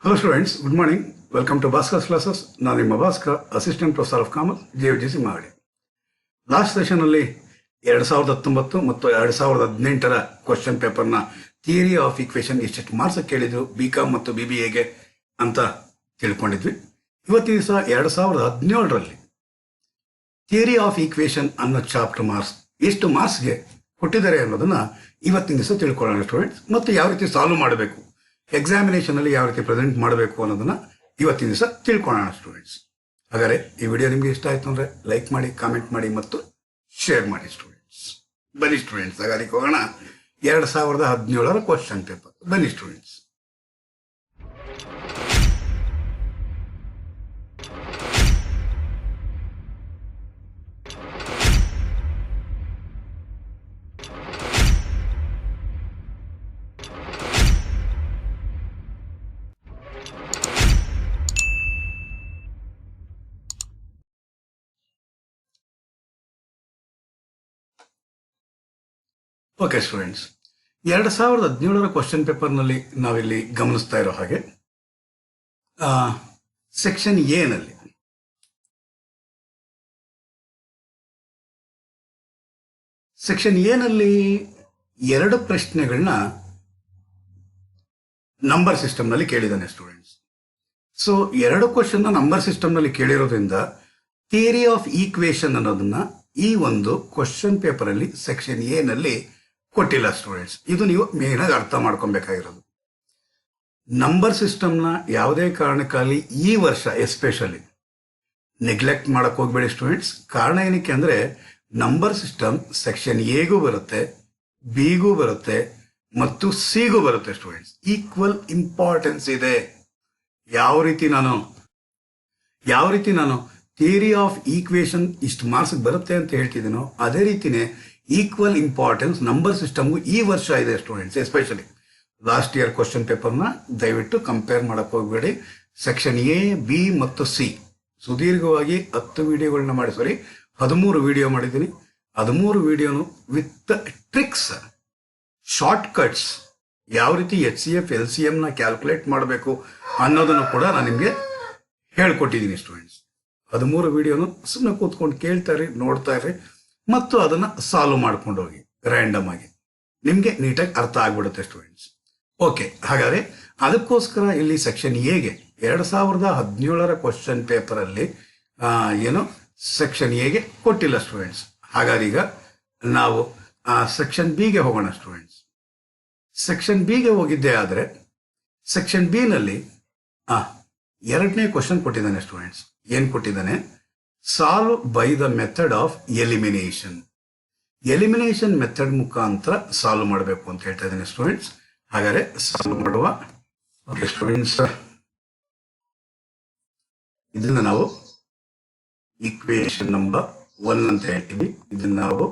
Hello students, good morning. Welcome to Bhaskar's classes. ನಾನು ನಿಮ್ಮ Bhaskar, assistant professor of commerce, JFGC Magadi. Last ಸೆಷನಲ್ಲಿ 2019 ಮತ್ತು 2018 question ಪೇಪರ್ನ ಥಿಯರಿ ಆಫ್ ಈಕ್ವೇಷನ್ ಎಷ್ಟು ಮಾರ್ಕ್ಸ್ ಕೇಳಿದ್ರು BCom ಮತ್ತು BBAಗೆ ಅಂತ ತಿಳ್ಕೊಂಡಿದ್ವಿ. ಇವತ್ತಿನ ದಿವಸ 2017ರಲ್ಲಿ ಥಿಯರಿ ಆಫ್ ಈಕ್ವೇಷನ್ ಅನ್ನೋ ಚಾಪ್ಟರ್ ಮಾರ್ಕ್ಸ್ ಎಷ್ಟು ಮಾರ್ಕ್ಸ್ಗೆ ಕೊಟ್ಟಿದ್ದಾರೆ ಅನ್ನೋದನ್ನ ಇವತ್ತಿನ ದಿವಸ ತಿಳ್ಕೊಳ್ಳೋಣ ಸ್ಟೂಡೆಂಟ್ಸ್. ಮತ್ತು ಯಾವ ರೀತಿ ಸಾಲ್ವ್ ಮಾಡಬೇಕು, ಎಕ್ಸಾಮಿನೇಷನ್ ಅಲ್ಲಿ ಯಾವ ರೀತಿ ಪ್ರೆಸೆಂಟ್ ಮಾಡಬೇಕು ಅನ್ನೋದನ್ನ ಇವತ್ತಿನ ದಿವಸ ತಿಳ್ಕೊಳ್ಳೋಣ ಸ್ಟೂಡೆಂಟ್ಸ್. ಹಾಗಾದ್ರೆ ಈ ವಿಡಿಯೋ ನಿಮ್ಗೆ ಇಷ್ಟ ಆಯ್ತು ಅಂದ್ರೆ ಲೈಕ್ ಮಾಡಿ, ಕಾಮೆಂಟ್ ಮಾಡಿ ಮತ್ತು ಶೇರ್ ಮಾಡಿ ಸ್ಟೂಡೆಂಟ್ಸ್. ಬನ್ನಿ ಸ್ಟೂಡೆಂಟ್ಸ್, ಹಾಗಾದ್ರೆ ಹೋಗೋಣ 2017 ಕ್ವಶನ್ ಪೇಪರ್. ಬನ್ನಿ ಸ್ಟೂಡೆಂಟ್ಸ್. ಓಕೆ ಸ್ಟೂಡೆಂಟ್ಸ್, 2017 ಕ್ವಶನ್ ಪೇಪರ್ನಲ್ಲಿ ನಾವಿಲ್ಲಿ ಗಮನಿಸ್ತಾ ಇರೋ ಹಾಗೆ ಸೆಕ್ಷನ್ ಎ ನಲ್ಲಿ ಎರಡು ಪ್ರಶ್ನೆಗಳನ್ನ ನಂಬರ್ ಸಿಸ್ಟಮ್ ನಲ್ಲಿ ಕೇಳಿದ್ದಾನೆ ಸ್ಟೂಡೆಂಟ್ಸ್. ಸೊ ಎರಡು ಕ್ವಶನ್ ನಂಬರ್ ಸಿಸ್ಟಮ್ ನಲ್ಲಿ ಕೇಳಿರೋದ್ರಿಂದ ಥಿಯರಿ ಆಫ್ ಈಕ್ವೇಷನ್ ಅನ್ನೋದನ್ನ ಈ ಒಂದು ಕ್ವಶನ್ ಪೇಪರ್ ಅಲ್ಲಿ ಸೆಕ್ಷನ್ ಎ ನಲ್ಲಿ ಕೊಟ್ಟಿಲ್ಲ ಸ್ಟೂಡೆಂಟ್ಸ್. ಇದು ನೀವು ಮೇನ್ ಆಗಿ ಅರ್ಥ ಮಾಡ್ಕೊಬೇಕಾಗಿರೋದು. ನಂಬರ್ ಸಿಸ್ಟಮ್ನ ಯಾವುದೇ ಕಾರಣಕ್ಕಾಗಲಿ ಈ ವರ್ಷ ಎಸ್ಪೆಷಲಿ ನೆಗ್ಲೆಕ್ಟ್ ಮಾಡಕ್ ಹೋಗ್ಬೇಡಿ ಸ್ಟೂಡೆಂಟ್ಸ್. ಕಾರಣ ಏನಕ್ಕೆ ಅಂದ್ರೆ ನಂಬರ್ ಸಿಸ್ಟಮ್ ಸೆಕ್ಷನ್ ಎಗೂ ಬರುತ್ತೆ, ಬಿಗೂ ಬರುತ್ತೆ ಮತ್ತು ಸಿಗೂ ಬರುತ್ತೆ ಸ್ಟೂಡೆಂಟ್ಸ್. ಈಕ್ವಲ್ ಇಂಪಾರ್ಟೆನ್ಸ್ ಇದೆ. ಯಾವ ರೀತಿ ನಾನು ಥಿಯರಿ ಆಫ್ ಈಕ್ವೇಷನ್ ಇಷ್ಟು ಮಾರ್ಕ್ಸ್ ಬರುತ್ತೆ ಅಂತ ಹೇಳ್ತಿದ್ದೀನೋ ಅದೇ ರೀತಿನೇ ಈಕ್ವಲ್ ಇಂಪಾರ್ಟೆನ್ಸ್ ನಂಬರ್ ಸಿಸ್ಟಮ್ಗೂ ಈ ವರ್ಷ ಇದೆ students. Especially last year question ಪೇಪರ್ನ ದಯವಿಟ್ಟು ಕಂಪೇರ್ ಮಾಡಕ್ ಹೋಗ್ಬೇಡಿ. ಸೆಕ್ಷನ್ ಎ, ಬಿ ಮತ್ತು ಸಿ ಸುದೀರ್ಘವಾಗಿ 10 ವಿಡಿಯೋಗಳನ್ನ ಮಾಡಿ, 13 ವಿಡಿಯೋ ಮಾಡಿದ್ದೀನಿ. 13 ವಿಡಿಯೋನು ವಿತ್ ಟ್ರಿಕ್ಸ್, ಶಾರ್ಟ್ ಕಟ್ಸ್, ಯಾವ ರೀತಿ HCF LCM ನ ಕ್ಯಾಲ್ಕುಲೇಟ್ ಮಾಡಬೇಕು ಅನ್ನೋದನ್ನು ಕೂಡ ನಾನು ನಿಮಗೆ ಹೇಳ್ಕೊಟ್ಟಿದ್ದೀನಿ ಸ್ಟೂಡೆಂಟ್ಸ್. 13 ವಿಡಿಯೋನು ಸುಮ್ಮನೆ ಕೂತ್ಕೊಂಡು ಕೇಳ್ತಾ ಇರಿ, ನೋಡ್ತಾ ಇರಿ ಮತ್ತು ಅದನ್ನ ಸಾಲ್ವ್ ಮಾಡ್ಕೊಂಡು ಹೋಗಿ ರ್ಯಾಂಡಮ್ ಆಗಿ, ನಿಮ್ಗೆ ನೀಟಾಗಿ ಅರ್ಥ ಆಗ್ಬಿಡುತ್ತೆ ಸ್ಟೂಡೆಂಟ್ಸ್. ಓಕೆ, ಹಾಗಾದ್ರೆ ಅದಕ್ಕೋಸ್ಕರ ಇಲ್ಲಿ ಸೆಕ್ಷನ್ ಎಗೆ 2017 ಕ್ವಶನ್ ಪೇಪರ್ ಅಲ್ಲಿ ಸೆಕ್ಷನ್ ಎಗೆ ಕೊಟ್ಟಿಲ್ಲ ಸ್ಟೂಡೆಂಟ್ಸ್. ಹಾಗಾದ್ರೆ ಈಗ ನಾವು ಸೆಕ್ಷನ್ ಬಿಗೆ ಹೋಗೋಣ ಸ್ಟೂಡೆಂಟ್ಸ್. ಸೆಕ್ಷನ್ ಬಿಗೆ ಹೋಗಿದ್ದೆ ಆದ್ರೆ ಸೆಕ್ಷನ್ ಬಿ ನಲ್ಲಿ 2ನೇ ಕ್ವಶನ್ ಕೊಟ್ಟಿದ್ದಾನೆ ಸ್ಟೂಡೆಂಟ್ಸ್. ಏನ್ ಕೊಟ್ಟಿದ್ದಾನೆ? Solve by the method of elimination. Elimination method ಮುಖಾಂತರ ಸಾಲ್ವ್ ಮಾಡಬೇಕು ಅಂತ ಹೇಳ್ತಾ ಇದ್ದೇನೆ ಸ್ಟೂಡೆಂಟ್ಸ್. ಹಾಗಾದ್ರೆ ಸಾಲ್ವ್ ಮಾಡುವ ಸ್ಟೂಡೆಂಟ್ಸ್. ಇದನ್ನ ನಾವು ಈಕ್ವೇಷನ್ ನಂಬರ್ 1 ಅಂತ ಹೇಳ್ತೀವಿ, ಇದನ್ನ ನಾವು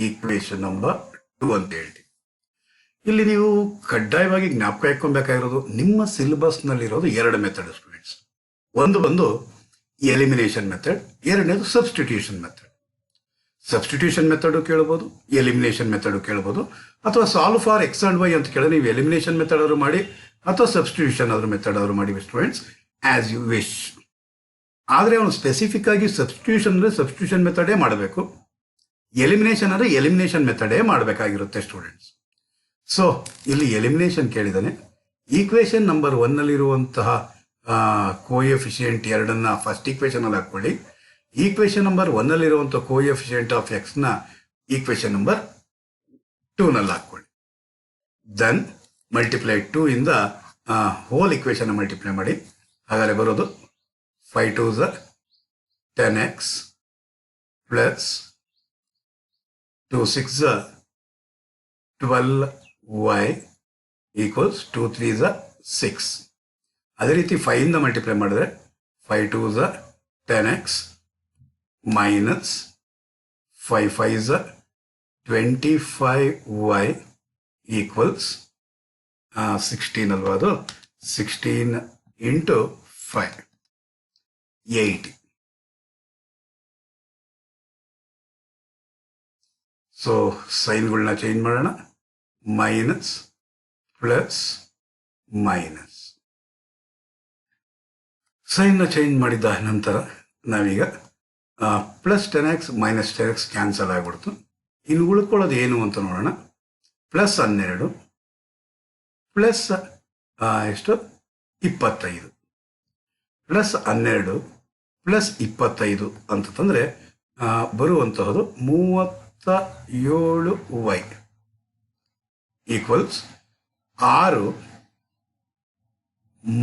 ಈಕ್ವೇಷನ್ ನಂಬರ್ 2 ಅಂತ ಹೇಳ್ತೀವಿ. ಇಲ್ಲಿ ನೀವು ಕಡ್ಡಾಯವಾಗಿ ಜ್ಞಾಪಕ ಇಟ್ಕೊಬೇಕಾಗಿರೋದು ನಿಮ್ಮ ಸಿಲೆಬಸ್ ನಲ್ಲಿರೋದು 2 ಮೆಥಡ್ ಸ್ಟೂಡೆಂಟ್ಸ್. ಒಂದು ಬಂದು ಎಲಿಮಿನೇಷನ್ ಮೆಥಡ್, ಎರಡನೇದು ಸಬ್ಸ್ಟಿಟ್ಯೂಷನ್ ಮೆಥಡ್. ಸಬ್ಸ್ಟಿಟ್ಯೂಷನ್ ಮೆಥಡ್ ಕೇಳಬಹುದು, ಎಲಿಮಿನೇಷನ್ ಮೆಥಡ್ ಕೇಳಬಹುದು, ಅಥವಾ solve for X and Y ಅಂತ ಕೇಳಿದ್ರೆ ನೀವು ಎಲಿಮಿನೇಷನ್ ಮೆಥಡ್ ಆದ್ರೂ ಮಾಡಿ ಅಥವಾ ಸಬ್ಸ್ಟಿಟ್ಯೂಷನ್ ಆದ್ರೂ ಮೆಥಡ್ ಆದ್ರೂ ಮಾಡಿ ಸ್ಟೂಡೆಂಟ್ಸ್, ಆಸ್ ಯು ವಿಶ್. ಆದ್ರೆ ಅವನು ಸ್ಪೆಸಿಫಿಕ್ ಆಗಿ ಸಬ್ಸ್ಟಿಟ್ಯೂಷನ್ ಅಂದ್ರೆ ಸಬ್ಸ್ಟಿಟ್ಯೂಷನ್ ಮೆಥಡೇ ಮಾಡಬೇಕು, ಎಲಿಮಿನೇಷನ್ ಅಂದ್ರೆ ಎಲಿಮಿನೇಷನ್ ಮೆಥಡೇ ಮಾಡಬೇಕಾಗಿರುತ್ತೆ ಸ್ಟೂಡೆಂಟ್ಸ್. ಸೊ ಇಲ್ಲಿ ಎಲಿಮಿನೇಷನ್ ಕೇಳಿದಾನೆ. ಈಕ್ವೇಷನ್ ನಂಬರ್ 1 ನಲ್ಲಿರುವಂತಹ ಕೋಎಫಿಷಿಯಂಟ್ 2 ಫಸ್ಟ್ ಈಕ್ವೇಷನ್ ಅಲ್ಲಿ ಹಾಕೊಳ್ಳಿ. ಈಕ್ವೇಷನ್ ನಂಬರ್ 1 ನಲ್ಲಿರುವಂತಹ ಕೋಎಫಿಷಿಯಂಟ್ ಆಫ್ ಎಕ್ಸ್ ನ ಈಕ್ವೇಷನ್ ನಂಬರ್ 2 ನಲ್ಲಿ ಹಾಕೊಳ್ಳಿ. ದೆನ್ ಮಲ್ಟಿಪ್ಲೈ 2 ಇಂದ ಹೋಲ್ ಈಕ್ವೇಷನ್ ಮಲ್ಟಿಪ್ಲೈ ಮಾಡಿ. ಹಾಗಾದ್ರೆ ಬರೋದು 5 2s 10x plus 2 6s 12y equals 2 3s 6. ಅದೇ ರೀತಿ 5 ಇಂದ ಮಲ್ಟಿಪ್ಲೈ ಮಾಡಿದ್ರೆ 5 2s 10x minus 5 5s 25y equals 16 ಅಲ್ವಾ, ಅದು 16 ಇಂಟು 5 80. ಸೊ ಸೈನ್ಗಳನ್ನ ಚೇಂಜ್ ಮಾಡೋಣ. minus plus minus. ಸೈನ್ನ ಚೇಂಜ್ ಮಾಡಿದ ನಂತರ ನಾವೀಗ plus 10x minus 10x cancel ಆಗಿಬಿಡ್ತು. ಇನ್ನು ಉಳ್ಕೊಳ್ಳೋದು ಏನು ಅಂತ ನೋಡೋಣ. ಪ್ಲಸ್ 12 ಪ್ಲಸ್ ಎಷ್ಟು 25 ಪ್ಲಸ್ 12 ಪ್ಲಸ್ 25 ಅಂತಂದರೆ ಬರುವಂತಹದ್ದು 37y ಈಕ್ವಲ್ಸ್ 6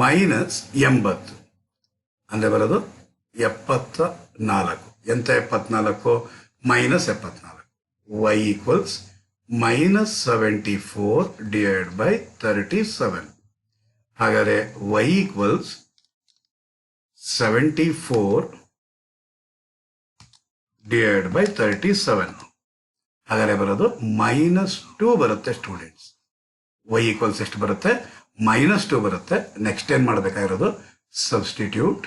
ಮೈನಸ್ 80 ಅಂದರೆ ಬರೋದು 74. ಎಂತ 74? Minus 74. y equals minus 74 divide by 37. ಹಾಗಾದರೆ y ಈಕ್ವಲ್ಸ್ 74 ಡಿವೈಡ್ ಬೈ 37. ಹಾಗಾದರೆ ಬರೋದು -2 ಬರುತ್ತೆ ಸ್ಟೂಡೆಂಟ್ಸ್. y ಈಕ್ವಲ್ಸ್ ಎಷ್ಟು ಬರುತ್ತೆ? -2 ಬರುತ್ತೆ. ನೆಕ್ಸ್ಟ್ ಏನು ಮಾಡಬೇಕಾಗಿರೋದು? ಸಬ್ಸ್ಟಿಟ್ಯೂಟ್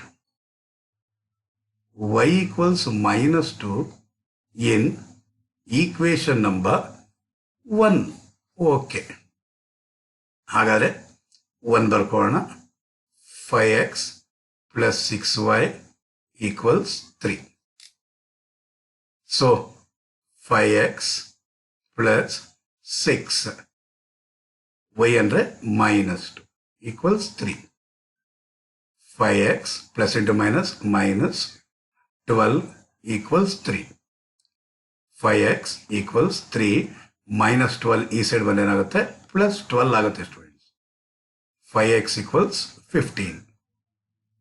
y ಈಕ್ವಲ್ಸ್ -2 ಇನ್ ಈಕ್ವೇಶನ್ ನಂಬರ್ 1. ಓಕೆ, ಹಾಗಾದರೆ 1 ಬರ್ಕೊಳ್ಳೋಣ. 5x plus 6y equals 3. So 5x plus 6 y ಅಂದರೆ -2 equals 3. 5x plus into minus minus 12 equals 3. 5x equals 3 minus 12 ಈ ಸೈಡ್ ಬಂದು ಏನಾಗುತ್ತೆ? ಪ್ಲಸ್ 12 ಆಗುತ್ತೆ students. 5x equals 15.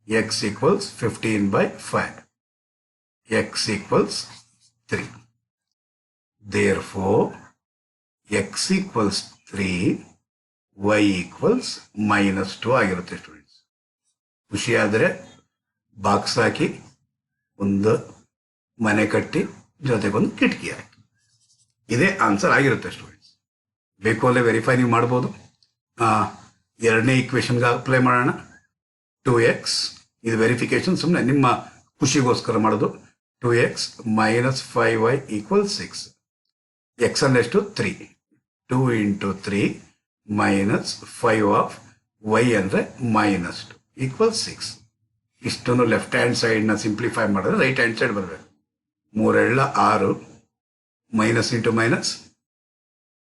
x equals 15 by 5. x equals 3. Therefore, x equals 3, y equals -2 ಆಗಿರುತ್ತೆ students. ಖುಷಿಯಾದರೆ box ಹಾಕಿ ಒಂದು ಮನೆ ಕಟ್ಟಿ ಜೊತೆಗೊಂದು ಕಿಟಕಿ ಹಾಕಿ. ಇದೇ ಆನ್ಸರ್ ಆಗಿರುತ್ತೆ ಸ್ಟೂಡೆಂಟ್ಸ್. ಬೇಕು ಅಲ್ಲೇ ವೆರಿಫೈ ನೀವು ಮಾಡ್ಬೋದು. ಎರಡನೇ ಈಕ್ವೇಷನ್ಗೆ ಅಪ್ಲೈ ಮಾಡೋಣ. 2x ಇದು ವೆರಿಫಿಕೇಶನ್, ಸುಮ್ಮನೆ ನಿಮ್ಮ ಖುಷಿಗೋಸ್ಕರ ಮಾಡೋದು. 2x minus 5y equal 6. x ಅನ್ನೆಷ್ಟು? 3. 2 into 3 minus 5 of y ಅಂದರೆ -2 ಈಕ್ವಲ್ 6. ಇಷ್ಟನ್ನು ಲೆಫ್ಟ್ ಹ್ಯಾಂಡ್ ಸೈಡ್ನ ಸಿಂಪ್ಲಿಫೈ ಮಾಡಿದ್ರೆ ರೈಟ್ ಹ್ಯಾಂಡ್ ಸೈಡ್ ಬರಬೇಕು. 3 6 minus into minus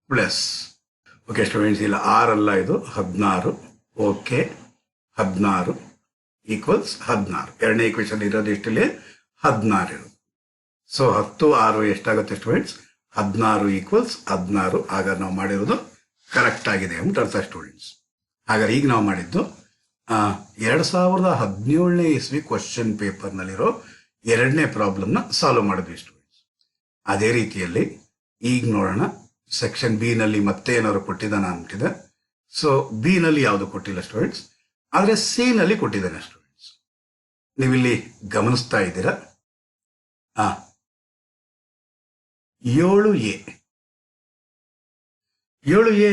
plus. Okay students, ಇಲ್ಲ 6 ಅಲ್ಲ, ಇದು 16. Okay, 16 equals 16. ಎರಡನೇ ಈಕ್ವೇಷನ್ ಇರೋದು ಇಷ್ಟಲ್ಲಿ 16 ಇರೋದು. ಸೊ 10 6 ಎಷ್ಟಾಗುತ್ತೆ ಸ್ಟೂಡೆಂಟ್ಸ್? 16 ಈಕ್ವಲ್ಸ್ 16. ಹಾಗಾದ್ರೆ ನಾವು ಮಾಡಿರೋದು ಕರೆಕ್ಟ್ ಆಗಿದೆ ಅಂತ ಅರ್ಥ ಸ್ಟೂಡೆಂಟ್ಸ್. ಹಾಗಾದ್ರೆ ಈಗ ನಾವು ಮಾಡಿದ್ದು 2017ನೇ ಇಸ್ವಿ ಕ್ವಶನ್ ಪೇಪರ್ನಲ್ಲಿರೋ ಎರಡನೇ ಪ್ರಾಬ್ಲಮ್ನ ಸಾಲ್ವ್ ಮಾಡಿದ್ವಿ ಸ್ಟೂಡೆಂಟ್ಸ್. ಅದೇ ರೀತಿಯಲ್ಲಿ ಈಗ ನೋಡೋಣ. ಸೆಕ್ಷನ್ ಬಿ ನಲ್ಲಿ ಮತ್ತೆ ಏನಾದ್ರು ಕೊಟ್ಟಿದ್ದಾನ ಅಂತಿದೆ. ಸೊ ಬಿ ನಲ್ಲಿ ಯಾವುದು ಕೊಟ್ಟಿಲ್ಲ ಸ್ಟೂಡೆಂಟ್ಸ್, ಆದರೆ ಸಿ ನಲ್ಲಿ ಕೊಟ್ಟಿದ್ದಾನೆ ಸ್ಟೂಡೆಂಟ್ಸ್. ನೀವಿಲ್ಲಿ ಗಮನಿಸ್ತಾ ಇದ್ದೀರಾ. 7A 7A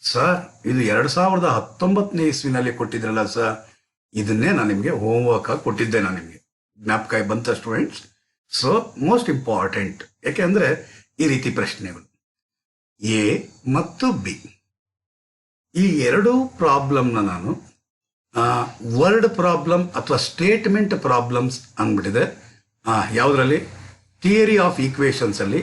ಸರ್, ಇದು 2019ನೇ ಇಸ್ವಿನಲ್ಲಿ ಕೊಟ್ಟಿದ್ರಲ್ಲ ಸರ್, ಇದನ್ನೇ ನಾನು ನಿಮಗೆ ಹೋಮ್ವರ್ಕ್ ಆಗಿ ಕೊಟ್ಟಿದ್ದೆ. ನಾನು ನಿಮಗೆ ಜ್ಞಾಪಕ ಬಂತ ಸ್ಟೂಡೆಂಟ್ಸ್. ಸೊ ಮೋಸ್ಟ್ ಇಂಪಾರ್ಟೆಂಟ್, ಯಾಕೆಂದ್ರೆ ಈ ರೀತಿ ಪ್ರಶ್ನೆಗಳು ಎ ಮತ್ತು ಬಿ ಈ ಎರಡೂ ಪ್ರಾಬ್ಲಮ್ನ ನಾನು ವರ್ಡ್ ಪ್ರಾಬ್ಲಮ್ ಅಥವಾ ಸ್ಟೇಟ್ಮೆಂಟ್ ಪ್ರಾಬ್ಲಮ್ಸ್ ಅಂದ್ಬಿಟ್ಟಿದೆ. ಯಾವುದರಲ್ಲಿ? ಥಿಯರಿ ಆಫ್ ಈಕ್ವೇಶನ್ಸ್ ಅಲ್ಲಿ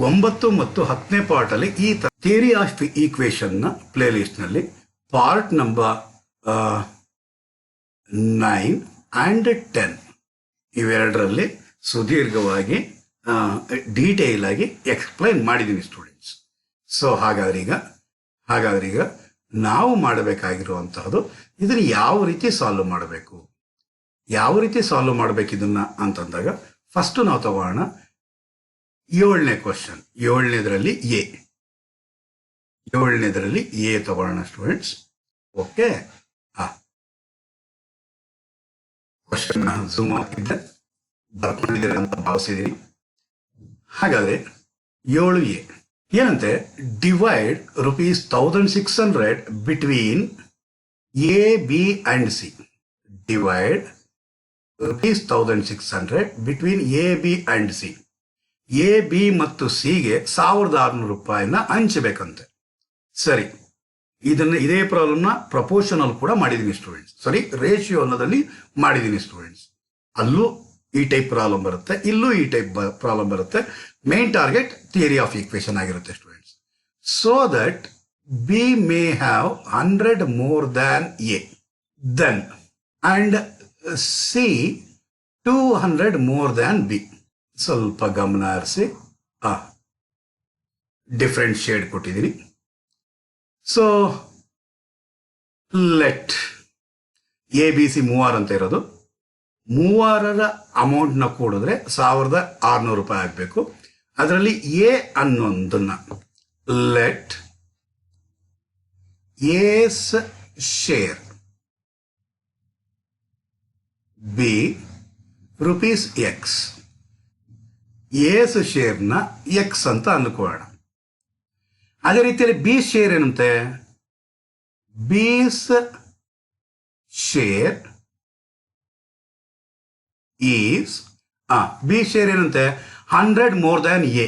9 ಮತ್ತು 10ನೇ ಪಾರ್ಟ್ ಅಲ್ಲಿ ಈ ಥಿಯರಿ ಆಫ್ ಈಕ್ವೇಶನ್ ನ ಪ್ಲೇ ಲಿಸ್ಟ್ ನಲ್ಲಿ ಪಾರ್ಟ್ ನಂಬರ್ 9 and 10 ಇವೆರಡರಲ್ಲಿ ಸುದೀರ್ಘವಾಗಿ ಡೀಟೇಲ್ ಆಗಿ ಎಕ್ಸ್ಪ್ಲೈನ್ ಮಾಡಿದ್ದೀನಿ ಸ್ಟೂಡೆಂಟ್ಸ್. ಸೊ ಹಾಗಾದ್ರೆ ಈಗ ನಾವು ಮಾಡಬೇಕಾಗಿರುವಂತಹದ್ದು ಇದನ್ನು ಯಾವ ರೀತಿ ಸಾಲ್ವ್ ಮಾಡಬೇಕು, ಇದನ್ನ ಅಂತಂದಾಗ ಫಸ್ಟ್ ನಾವು ತಗೋಣ 7ನೇ ಕ್ವಶನ್. 7ನೇದರಲ್ಲಿ ಎ ತಗೋಣ ಸ್ಟೂಡೆಂಟ್ಸ್. ಓಕೆ, ಕ್ವಶನ್ ಝೂಮ್ ಆಗಿದ್ದೆ ಬರ್ಕೊಂಡಿದ್ದೀರಿ ಅಂತ ಭಾವಿಸಿದೀನಿ. ಹಾಗಾದ್ರೆ 7A ಏನಂತೆ? Divide ₹1600 between A, B and C. Divide ₹1600 between A, B and C. A, B ಮತ್ತು ಸಿಗೆ ₹1600 ಹಂಚಬೇಕಂತೆ. ಸರಿ, ಇದೇ ಪ್ರಾಬ್ಲಮ್ನ ಪ್ರಪೋರ್ಷನಲ್ ಕೂಡ ಮಾಡಿದ್ದೀನಿ ಸ್ಟೂಡೆಂಟ್ಸ್. ಸಾರಿ, ರೇಷಿಯೋ ಅನ್ನೋದಲ್ಲಿ ಮಾಡಿದ್ದೀನಿ ಸ್ಟೂಡೆಂಟ್ಸ್. ಅಲ್ಲೂ ಈ ಟೈಪ್ ಪ್ರಾಬ್ಲಮ್ ಬರುತ್ತೆ, ಇಲ್ಲೂ ಈ ಟೈಪ್ ಪ್ರಾಬ್ಲಮ್ ಬರುತ್ತೆ. Main target theory of equation ಆಗಿರುತ್ತೆ students. So that B may have 100 more than A, then and C 200 more than B. ಸ್ವಲ್ಪ ಗಮನ ಹರಿಸಿ, ಡಿಫ್ರೆಂಟ್ ಶೇಡ್ ಕೊಟ್ಟಿದ್ದೀನಿ. So let A B C 36 ಅಂತ ಇರೋದು. 36ರ ಅಮೌಂಟ್ನ ಕೂಡಿದ್ರೆ 1600 ರೂಪಾಯಿ ಆಗಬೇಕು. ಅದರಲ್ಲಿ ಎ ಅನ್ನೊಂದನ್ನ let A's share be rupees X. A's ಶೇರ್ನ ಎಕ್ಸ್ ಅಂತ ಅನ್ಕೊಳ್ಳೋಣ. ಅದೇ ರೀತಿಯಲ್ಲಿ ಬಿ ಶೇರ್ ಏನಂತೆ, B's share is B share ಏನಂತೆ 100 more than ಎ.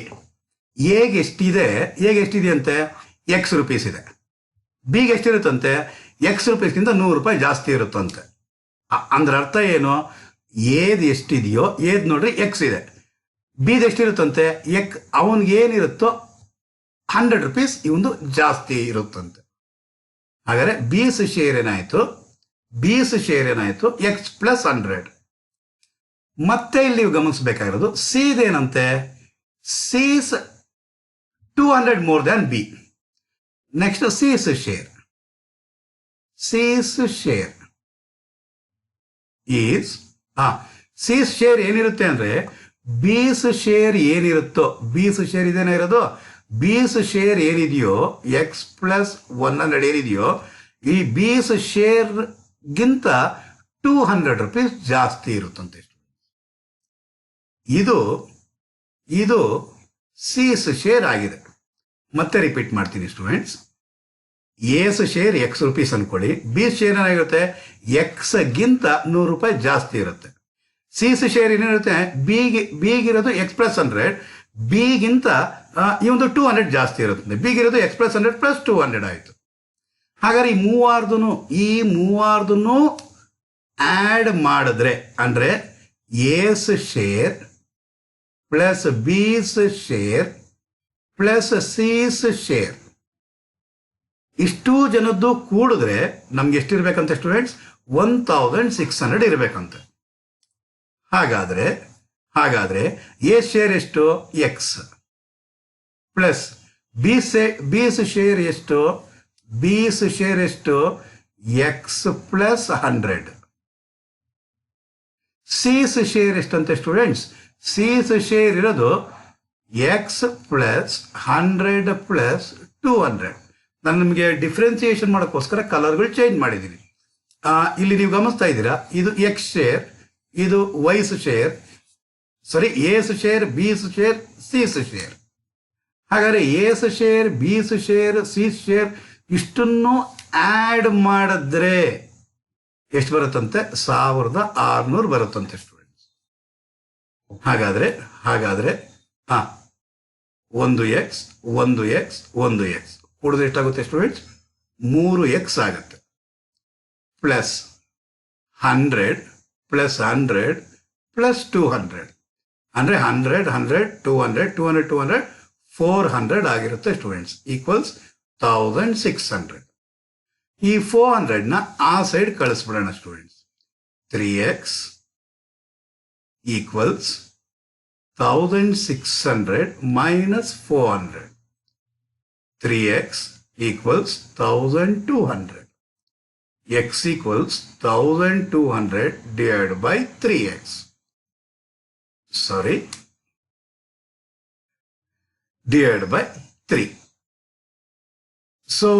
ಎಗೆ ಎಷ್ಟಿದೆ ಅಂತೆ, ಎಕ್ಸ್ ರುಪೀಸ್ ಇದೆ. ಬಿಗೆ ಎಷ್ಟಿರುತ್ತಂತೆ, ಎಕ್ಸ್ ರುಪೀಸ್ಗಿಂತ 100 ರೂಪಾಯಿ ಜಾಸ್ತಿ ಇರುತ್ತಂತೆ. ಅಂದ್ರೆ ಅರ್ಥ ಏನು, ಏದ್ ಎಷ್ಟಿದೆಯೋ ಏದ್ ನೋಡ್ರಿ ಎಕ್ಸ್ ಇದೆ, ಬಿದು ಎಷ್ಟಿರುತ್ತಂತೆ ಅವನಿಗೆ ಏನಿರುತ್ತೋ 100 ರೂಪೀಸ್ ಇವನು ಜಾಸ್ತಿ ಇರುತ್ತಂತೆ. ಹಾಗಾದ್ರೆ ಬೀಸ್ ಶೇರ್ ಏನಾಯ್ತು ಎಕ್ಸ್ ಪ್ಲಸ್ 100. ಮತ್ತೆ ಇಲ್ಲಿ ನೀವು ಗಮನಿಸಬೇಕಾಗಿರೋದು ಸಿದೇನಂತೆ, C's 200 more than B. Next C's share is C's share ಏನಿರುತ್ತೆ ಅಂದ್ರೆ ಬೀಸ್ ಶೇರ್ ಏನಿರುತ್ತೋ, ಬೀಸ್ ಶೇರ್ ಇದೇನ ಇರೋದು, ಬೀಸ್ ಶೇರ್ ಏನಿದೆಯೋ ಎಕ್ಸ್ ಪ್ಲಸ್ 100 ಏನಿದೆಯೋ ಈ ಬೀಸ್ ಶೇರ್ಗಿಂತ 200 ರೂಪೀಸ್ ಜಾಸ್ತಿ ಇರುತ್ತಂತೆ. ಇದು ಸೀಸ್ ಶೇರ್ ಆಗಿದೆ. ಮತ್ತೆ ರಿಪೀಟ್ ಮಾಡ್ತೀನಿ students. A's share X rupees ಅನ್ಕೊಳ್ಳಿ, ಬೀಸ್ ಶೇರ್ ಏನಾಗಿರುತ್ತೆ ಎಕ್ಸ್ ಗಿಂತ 100 ರೂಪಾಯಿ ಜಾಸ್ತಿ ಇರುತ್ತೆ. ಸೀಸ್ ಶೇರ್ ಏನಿರುತ್ತೆ ಬಿಗಿರೋದು ಎಕ್ಸ್ ಪ್ಲಸ್ 100, ಬಿಗಿಂತ ಇವೊಂದು 200 ಜಾಸ್ತಿ ಇರುತ್ತೆ. ಬಿಗಿರೋದು ಎಕ್ಸ್ ಪ್ಲಸ್ 100 ಪ್ಲಸ್ 200 ಆಯಿತು. ಹಾಗಾದ್ರೆ ಈ ಮೂವಾರ್ದನ್ನು ಆಡ್ ಮಾಡಿದ್ರೆ ಅಂದ್ರೆ A's share plus B's share plus C's share ಇಷ್ಟು ಜನದ್ದು ಕೂಡಿದ್ರೆ ನಮ್ಗೆ ಎಷ್ಟಿರ್ಬೇಕಂತೆ ಸ್ಟೂಡೆಂಟ್ಸ್, 1600 ಇರಬೇಕಂತೆ. ಹಾಗಾದ್ರೆ ಎ ಶೇರ್ ಎಷ್ಟು, ಎಕ್ಸ್ ಪ್ಲಸ್ ಬೀಸ್ ಶೇರ್ ಎಷ್ಟು, ಎಕ್ಸ್ ಪ್ಲಸ್ 100. ಸೀಸ್ ಶೇರ್ ಎಷ್ಟಂತೆ ಸ್ಟೂಡೆಂಟ್ಸ್, ಸೀಸ್ ಶೇರ್ ಇರೋದು ಎಕ್ಸ್ ಪ್ಲಸ್ 100 ಪ್ಲಸ್ 200. ನಾನು ನಿಮಗೆ ಡಿಫ್ರೆನ್ಸಿಯೇಷನ್ ಮಾಡೋಕ್ಕೋಸ್ಕರ ಕಲರ್ಗಳು ಚೇಂಜ್ ಮಾಡಿದ್ದೀನಿ. ಇಲ್ಲಿ ನೀವು ಗಮನಿಸ್ತಾ ಇದ್ದೀರಾ, ಇದು ಎಕ್ಸ್ ಶೇರ್, ಇದು ವೈಸ್ ಶೇರ್, ಸಾರಿ ಎಸ್ ಶೇರ್, ಬೀಸ್ ಶೇರ್, ಸೀಸ್ ಶೇರ್. ಹಾಗಾದ್ರೆ ಎಸ್ ಶೇರ್, ಬೀಸ್ ಶೇರ್, ಸೀಸ್ ಶೇರ್ ಇಷ್ಟನ್ನು ಆಡ್ ಮಾಡಿದ್ರೆ ಎಷ್ಟು ಬರುತ್ತಂತೆ, 1600 ಬರುತ್ತಂತೆ ಸ್ಟೂಡೆಂಟ್ಸ್. ಹಾಗಾದ್ರೆ ಒಂದು ಎಕ್ಸ್ ಕೂಡಿದ್ರೆ ಎಷ್ಟಾಗುತ್ತೆ ಸ್ಟೂಡೆಂಟ್ಸ್, 3x ಆಗುತ್ತೆ. ಪ್ಲಸ್ 100 ಪ್ಲಸ್ 100 ಪ್ಲಸ್ 200 ಅಂದ್ರೆ 100 200 400 ಆಗಿರುತ್ತೆ ಸ್ಟೂಡೆಂಟ್ಸ್. ಈಕ್ವಲ್ಸ್ 1600. ಈ 400ನ ಆ ಸೈಡ್ ಕಳಿಸ್ಬಿಡೋಣ students. 3x equals 1600 minus 400. 3x equals 1200. X equals 1200 divided by 3x. Divided by 3. So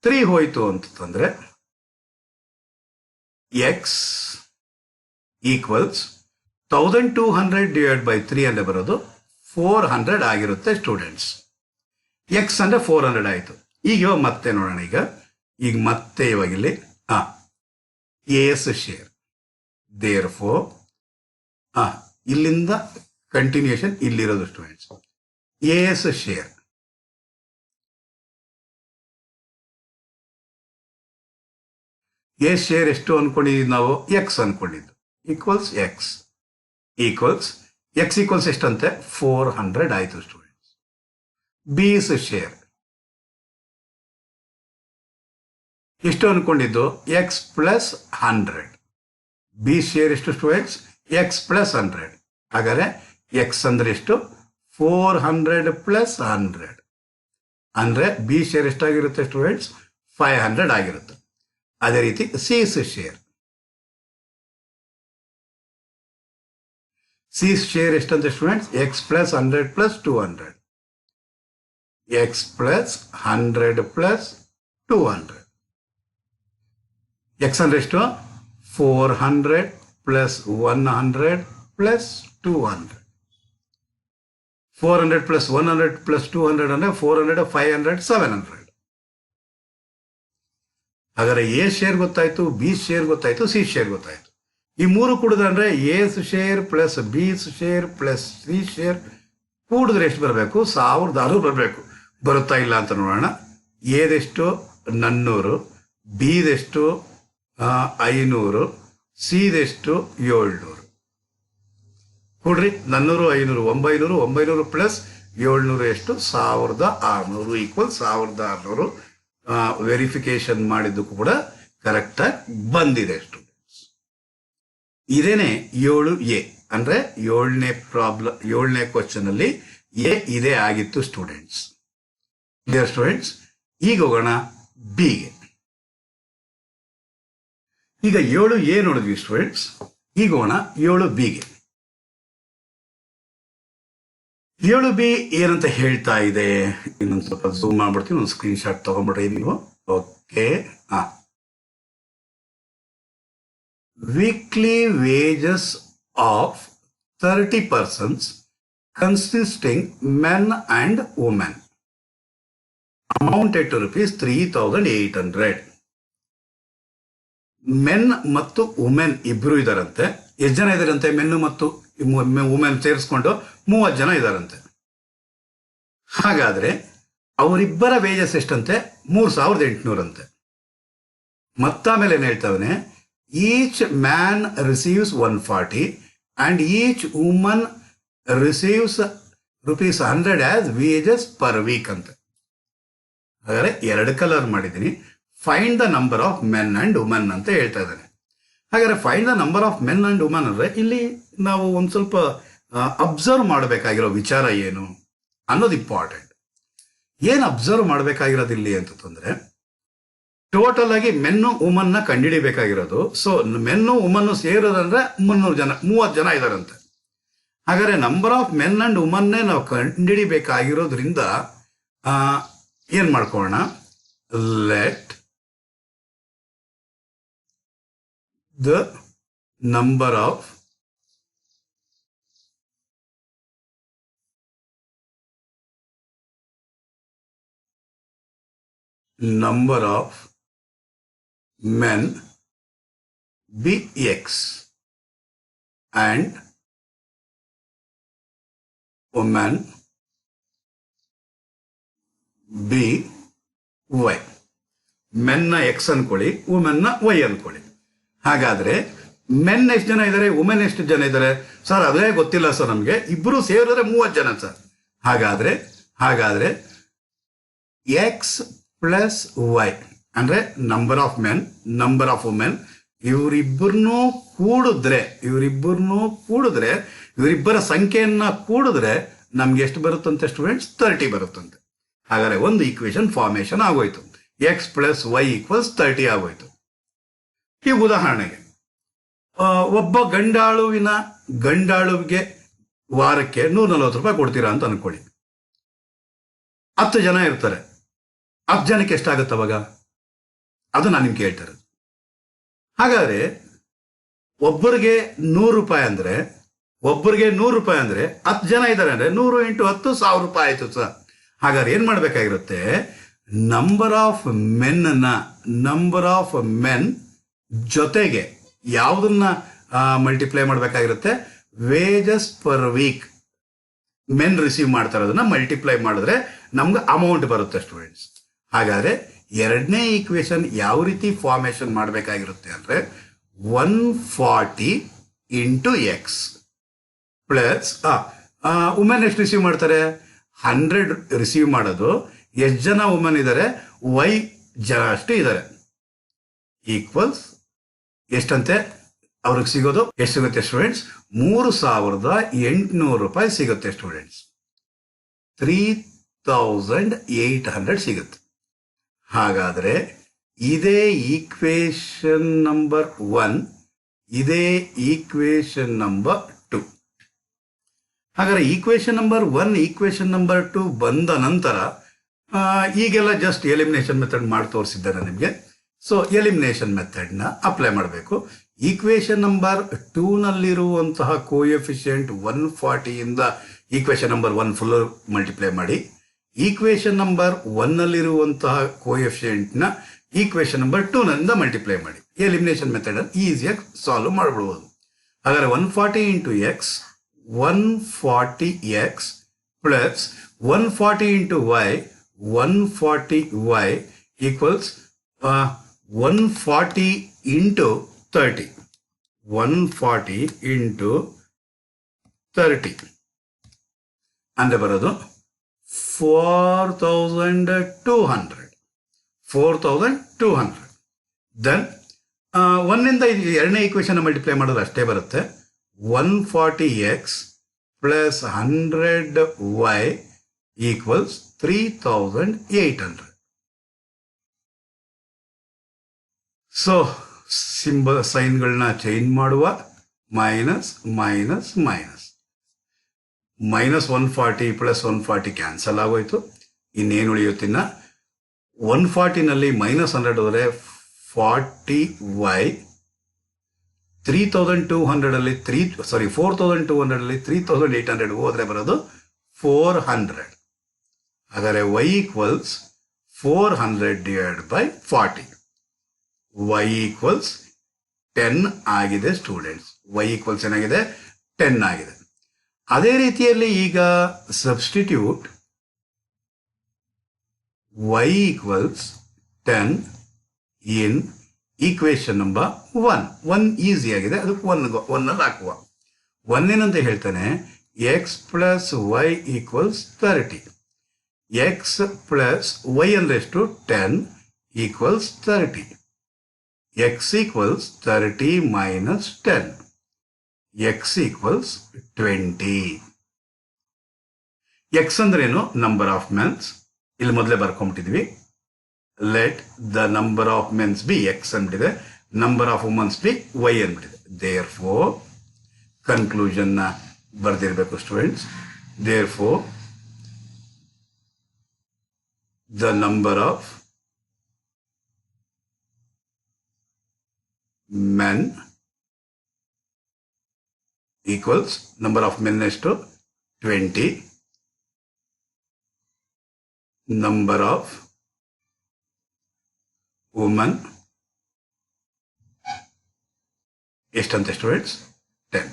3 ಹೋಯಿತು ಅಂತಂದ್ರೆ x equals 1200 divided by 3 ಅಂದ್ರೆ ಬರೋದು 400 ಆಗಿರುತ್ತೆ ಸ್ಟೂಡೆಂಟ್ಸ್. ಎಕ್ಸ್ ಅಂದ್ರೆ 400 ಆಯಿತು. ಈಗ ಮತ್ತೆ ನೋಡೋಣ. ಈಗ ಮತ್ತೆ ಇವಾಗಿಲ್ಲಿ ಎಸ್ ಶೇರ್, ದೇರ್ ಫೋರ್ ಇಲ್ಲಿಂದ ಕಂಟಿನ್ಯೂಷನ್ ಇಲ್ಲಿರೋದು students. A's share A share ಎಷ್ಟು ಅನ್ಕೊಂಡಿದ್ದೀವಿ ನಾವು ಎಕ್ಸ್ ಅನ್ಕೊಂಡಿದ್ದು equals X equals X equals ಎಷ್ಟಂತೆ 400 ಆಯಿತು ಸ್ಟೂಡೆಂಟ್ಸ್. ಬಿ's ಶೇರ್ ಎಷ್ಟು ಅನ್ಕೊಂಡಿದ್ದು ಎಕ್ಸ್ ಪ್ಲಸ್ 100. ಬಿ ಶೇರ್ ಎಷ್ಟು ಸ್ಟೂಡೆಂಟ್ಸ್ ಎಕ್ಸ್ ಪ್ಲಸ್ 100. ಹಾಗಾದ್ರೆ ಎಕ್ಸ್ ಅಂದ್ರೆ ಎಷ್ಟು 400 ಪ್ಲಸ್ 100 ಅಂದ್ರೆ ಬಿ ಶೇರ್ ಎಷ್ಟಾಗಿರುತ್ತೆ ಸ್ಟೂಡೆಂಟ್ಸ್ 500 ಆಗಿರುತ್ತೆ. ಅದೇ ರೀತಿ ಸಿ's ಶೇರ್ ಎಷ್ಟಂತೆ students X plus 100 plus 200 X plus 100 plus 200 X ಅಂದ್ರೆ ಎಷ್ಟು 400 ಪ್ಲಸ್ 100 ಪ್ಲಸ್ 200 400 ಪ್ಲಸ್ 100 ಪ್ಲಸ್ 200 ಅಂದ್ರೆ 400 500 700. ಹಾಗಾದ್ರೆ ಎ ಶೇರ್ ಗೊತ್ತಾಯ್ತು, ಬಿ ಶೇರ್ ಗೊತ್ತಾಯ್ತು, ಸಿ ಶೇರ್ ಗೊತ್ತಾಯ್ತು. ಈ ಮೂರು ಕೂಡಿದ್ರೆ A's share plus B's share plus C share ಕೂಡಿದ್ರೆ ಎಷ್ಟು ಬರಬೇಕು 1600 ಬರಬೇಕು. ಬರುತ್ತಾ ಇಲ್ಲ ಅಂತ ನೋಡೋಣ. ಎದೆಷ್ಟು 400, ಬಿದೆಷ್ಟು 500, ಸಿದೆಷ್ಟು 700. ಕೊಡ್ರಿ 400 500 900 900 ಪ್ಲಸ್ 700 ಎಷ್ಟು 1600 ಈಕ್ವಲ್ 1600. ವೆರಿಫಿಕೇಶನ್ ಮಾಡಿದ್ದಕ್ಕೂ ಕೂಡ ಕರೆಕ್ಟಾಗಿ ಬಂದಿದೆ ಸ್ಟೂಡೆಂಟ್ಸ್. ಇದೇನೆ 7A ಅಂದ್ರೆ 7ನೇ ಕ್ವಶನ್ ಅಲ್ಲಿ ಎ ಇದೇ ಆಗಿತ್ತು ಸ್ಟೂಡೆಂಟ್ಸ್. Clear students. ಈಗ ಹೋಗೋಣ ಬಿಗೆ. ಈಗ 7A ನೋಡಿದ್ವಿ ಸ್ಟೂಡೆಂಟ್ಸ್. ಈಗ ಹೋಗೋಣ 7Bಗೆ. 7B ಏನಂತ ಹೇಳ್ತಾ ಇದೆ, ಇನ್ನೊಂದು ಸ್ವಲ್ಪ ಝೂಮ್ ಮಾಡ್ಬಿಡ್ತೀನಿ, ಒಂದು ಸ್ಕ್ರೀನ್ ಶಾಟ್ ತಗೊಂಡ್ಬಿಡ್ರಿ ನೀವು. Okay, weekly wages of 30 persons consisting men and women amounted to rupees 3800. Men ಮತ್ತು ವುಮೆನ್ ಇಬ್ರು ಇದಾರಂತೆ. ಎಷ್ಟು ಜನ ಇದಾರಂತೆ ಮೆನ್ ಮತ್ತು ವುಮೆನ್ ಸೇರಿಸ್ಕೊಂಡು 30 ಜನ ಇದಾರಂತೆ. ಹಾಗಾದ್ರೆ ಅವರಿಬ್ಬರ ವೇಜಸ್ ಎಷ್ಟಂತೆ 3800 ಅಂತೆ. ಮತ್ತಾಮೇಲೆ ಏನ್ ಹೇಳ್ತಾವನೆ, each man receives 140 and each woman receives ₹100 as wages per week ಅಂತ. ಹಾಗಾದ್ರೆ 2 ಕಲರ್ ಮಾಡಿದ್ದೀನಿ. Find the number of men and women ಅಂತ ಹೇಳ್ತಾ ಇದ್ದಾನೆ. ಹಾಗಾದ್ರೆ find the number of men and women ಅಂದ್ರೆ ಇಲ್ಲಿ ನಾವು ಒಂದು ಸ್ವಲ್ಪ ಅಬ್ಸರ್ವ್ ಮಾಡಬೇಕಾಗಿರೋ ವಿಚಾರ ಏನು ಅನ್ನೋದು ಇಂಪಾರ್ಟೆಂಟ್. ಏನು ಅಬ್ಸರ್ವ್ ಮಾಡಬೇಕಾಗಿರೋದು ಇಲ್ಲಿ ಅಂತಂದ್ರೆ, ಟೋಟಲ್ ಆಗಿ ಮೆನ್ನು ವುಮನ್ನ ಕಂಡುಹಿಡಿಬೇಕಾಗಿರೋದು. ಸೊ ಮೆನ್ನು ವುಮನ್ನು ಸೇರೋದಂದ್ರೆ 30 ಜನ ಇದಾರಂತೆ. ಹಾಗಾದ್ರೆ ನಂಬರ್ ಆಫ್ ಮೆನ್ ಅಂಡ್ ವುಮನ್ನೇ ನಾವು ಕಂಡುಹಿಡಿಬೇಕಾಗಿರೋದ್ರಿಂದ ಏನ್ ಮಾಡ್ಕೊಳ್ಳೋಣ, let the number of men be X and women be Y. ಮೆನ್ನ X ಅನ್ಕೊಳ್ಳಿ, ವುಮೆನ್ನ Y ಅನ್ಕೊಳ್ಳಿ. ಹಾಗಾದ್ರೆ ಮೆನ್ ಎಷ್ಟು ಜನ ಇದ್ದಾರೆ, ವುಮೆನ್ ಎಷ್ಟು ಜನ ಇದ್ದಾರೆ ಸರ್? ಅದೇ ಗೊತ್ತಿಲ್ಲ ಸರ್ ನಮಗೆ. ಇಬ್ರು ಸೇರಿದ್ರೆ 30 ಜನ ಸರ್. ಹಾಗಾದ್ರೆ ಎಕ್ಸ್ ಪ್ಲಸ್ ವೈ ಅಂದ್ರೆ number of men, number of women, ಇವರಿಬ್ಬರನ್ನೂ ಕೂಡಿದ್ರೆ ಇವರಿಬ್ಬರ ಸಂಖ್ಯೆಯನ್ನ ಕೂಡಿದ್ರೆ ನಮ್ಗೆ ಎಷ್ಟು ಬರುತ್ತಂತೆ ಸ್ಟೂಡೆಂಟ್ಸ್ 30 ಬರುತ್ತಂತೆ. ಹಾಗಾದ್ರೆ ಒಂದು ಈಕ್ವೇಶನ್ ಫಾರ್ಮೇಶನ್ ಆಗೋಯ್ತು. ಎಕ್ಸ್ ಪ್ಲಸ್ ವೈ ಈಕ್ವಲ್ಸ್ 30 ಆಗೋಯ್ತು. ಈ ಉದಾಹರಣೆಗೆ ಒಬ್ಬ ಗಂಡಾಳುವಿಗೆ ವಾರಕ್ಕೆ 140 ರೂಪಾಯಿ ಕೊಡ್ತೀರಾ ಅಂತ ಅನ್ಕೊಳ್ಳಿ. 10 ಜನ ಇರ್ತಾರೆ. 10 ಜನಕ್ಕೆ ಎಷ್ಟಾಗುತ್ತೆ ಅವಾಗ? ಅದು ನಾನು ನಿಮ್ಗೆ ಕೇಳ್ತಾ ಇರೋದು. ಹಾಗಾದ್ರೆ ಒಬ್ಬರಿಗೆ 100 ರೂಪಾಯಿ ಅಂದ್ರೆ 10 ಜನ ಇದ್ದಾರೆ ಅಂದ್ರೆ 100 × 10 1000 ರೂಪಾಯಿ ಆಯ್ತು ಸರ್. ಹಾಗಾದ್ರೆ ಏನ್ ಮಾಡ್ಬೇಕಾಗಿರುತ್ತೆ, ನಂಬರ್ ಆಫ್ ಮೆನ್ ಜೊತೆಗೆ ಯಾವುದನ್ನ ಮಲ್ಟಿಪ್ಲೈ ಮಾಡ್ಬೇಕಾಗಿರುತ್ತೆ, wages per week men receive ಮಾಡ್ತಾ ಇರೋದನ್ನ ಮಲ್ಟಿಪ್ಲೈ ಮಾಡಿದ್ರೆ ನಮ್ಗೆ ಅಮೌಂಟ್ ಬರುತ್ತೆ ಸ್ಟೂಡೆಂಟ್ಸ್. ಹಾಗಾದ್ರೆ ಎರಡನೇ ಈಕ್ವೇಶನ್ ಯಾವ ರೀತಿ ಫಾರ್ಮೇಶನ್ ಮಾಡಬೇಕಾಗಿರುತ್ತೆ ಅಂದರೆ 140 ಇಂಟು ಎಕ್ಸ್ ಪ್ಲಸ್ ವುಮೆನ್ ಎಷ್ಟು ರಿಸೀವ್ ಮಾಡ್ತಾರೆ 100 ರಿಸೀವ್ ಮಾಡೋದು. ಎಷ್ಟು ಜನ ವುಮೆನ್ ಇದ್ದಾರೆ ವೈ ಜನ ಅಷ್ಟು ಇದ್ದಾರೆ ಈಕ್ವಲ್ಸ್ ಎಷ್ಟಂತೆ ಅವ್ರಿಗೆ ಸಿಗೋದು ಎಷ್ಟು ಸಿಗುತ್ತೆ ಸ್ಟೂಡೆಂಟ್ಸ್ 3800 ರೂಪಾಯಿ ಸಿಗುತ್ತೆ ಸ್ಟೂಡೆಂಟ್ಸ್ 3800 ಸಿಗುತ್ತೆ. ಹಾಗಾದ್ರೆ ಇದೇ ಈಕ್ವೇಶನ್ ನಂಬರ್ 1 ಇದೇ ಈಕ್ವೇಶನ್ ನಂಬರ್ 2. ಹಾಗಾದ್ರೆ ಈಕ್ವೇಶನ್ ನಂಬರ್ 1 ಈಕ್ವೇಶನ್ ನಂಬರ್ 2 ಬಂದ ನಂತರ ಈಗೆಲ್ಲ ಜಸ್ಟ್ ಎಲಿಮಿನೇಷನ್ ಮೆಥಡ್ ಮಾಡಿ ತೋರಿಸಿದ್ದಾರೆ ನಿಮಗೆ. ಸೊ ಎಲಿಮಿನೇಷನ್ ಮೆಥಡ್ನ ಅಪ್ಲೈ ಮಾಡಬೇಕು. ಈಕ್ವೇಶನ್ ನಂಬರ್ 2 ನಲ್ಲಿರುವಂತಹ ಕೋಎಫಿಷಿಯಂಟ್ 140 ಇಂದ ಈಕ್ವೇಶನ್ ನಂಬರ್ 1 ಫುಲ್ ಮಲ್ಟಿಪ್ಲೈ ಮಾಡಿ. ಈಕ್ವೇಶನ್ ನಂಬರ್ 1 ನಲ್ಲಿರುವಂತಹ ಕೋಎಫಿಷಿಯಂಟ್ನ ಈಕ್ವೇಶನ್ ನಂಬರ್ 2 ನಿಂದ ಮಲ್ಟಿಪ್ಲೈ ಮಾಡಿ. ಎಲಿಮಿನೇಷನ್ ಮೆಥಡ್ ಈಸಿಯಾಗಿ ಸಾಲ್ವ್ ಮಾಡ್ಬಿಡ್ಬೋದು. ಹಾಗಾದ್ರೆ 140 into X 140x plus 140 into Y 140y equals 140 into 30 140 into 30 ಅಂದರೆ ಬರೋದು 4200 ದೆನ್ 1 ಎರಡನೇ ಈಕ್ವೇಶನ್ ಮಲ್ಟಿಪ್ಲೈ ಮಾಡೋದು ಅಷ್ಟೇ ಬರುತ್ತೆ. 140x plus 100y equals 3800. So symbol ಸೈನ್ಗಳನ್ನ ಚೇಂಜ್ ಮಾಡುವ minus minus minus -140 plus 140 cancel ಆಗೋಯ್ತು. ಇನ್ನೇನು ಉಳಿಯುತ್ತಿನ್ನ 140ನಲ್ಲಿ -100 ಹೋದರೆ 40y 3200 4200 3800 ಹೋದ್ರೆ ಬರೋದು 400. ಹಾಗಾದ್ರೆ y equals 400 divide by 40 y equals 10 ಆಗಿದೆ ಸ್ಟೂಡೆಂಟ್ಸ್. y ಈಕ್ವಲ್ಸ್ ಏನಾಗಿದೆ 10 ಆಗಿದೆ. ಅದೇ ರೀತಿಯಲ್ಲಿ ಈಗ substitute y equals 10 in equation number 1 easy ಆಗಿದೆ, ಅದಕ್ಕೆ 1 ಹಾಕುವ. 1 ಏನಂತ ಹೇಳ್ತಾನೆ x plus y equals 30. X plus Y ಅಂದ್ರೆ ಎಷ್ಟು 10 equals 30. X equals 30 minus 10 x equals 20. X ಅಂದ್ರೇನು ನಂಬರ್ ಆಫ್ ಮೆನ್ಸ್, ಇಲ್ಲಿ ಮೊದಲೇ ಬರ್ಕೊಂಬಿಟ್ಟಿದ್ವಿ. Let the number of mens be x ಅಂದ್ಬಿಟ್ಟಿದೆ, number of womans be y ಅಂದ್ಬಿಟ್ಟಿದೆ. ದೇರ್ ಫೋರ್ ಕನ್ಕ್ಲೂಷನ್ ನ ಬರ್ದಿರ್ಬೇಕು students. There four the number of men equals number of men ಎಷ್ಟು 20, number of woman ಎಷ್ಟಂತೆ students 10.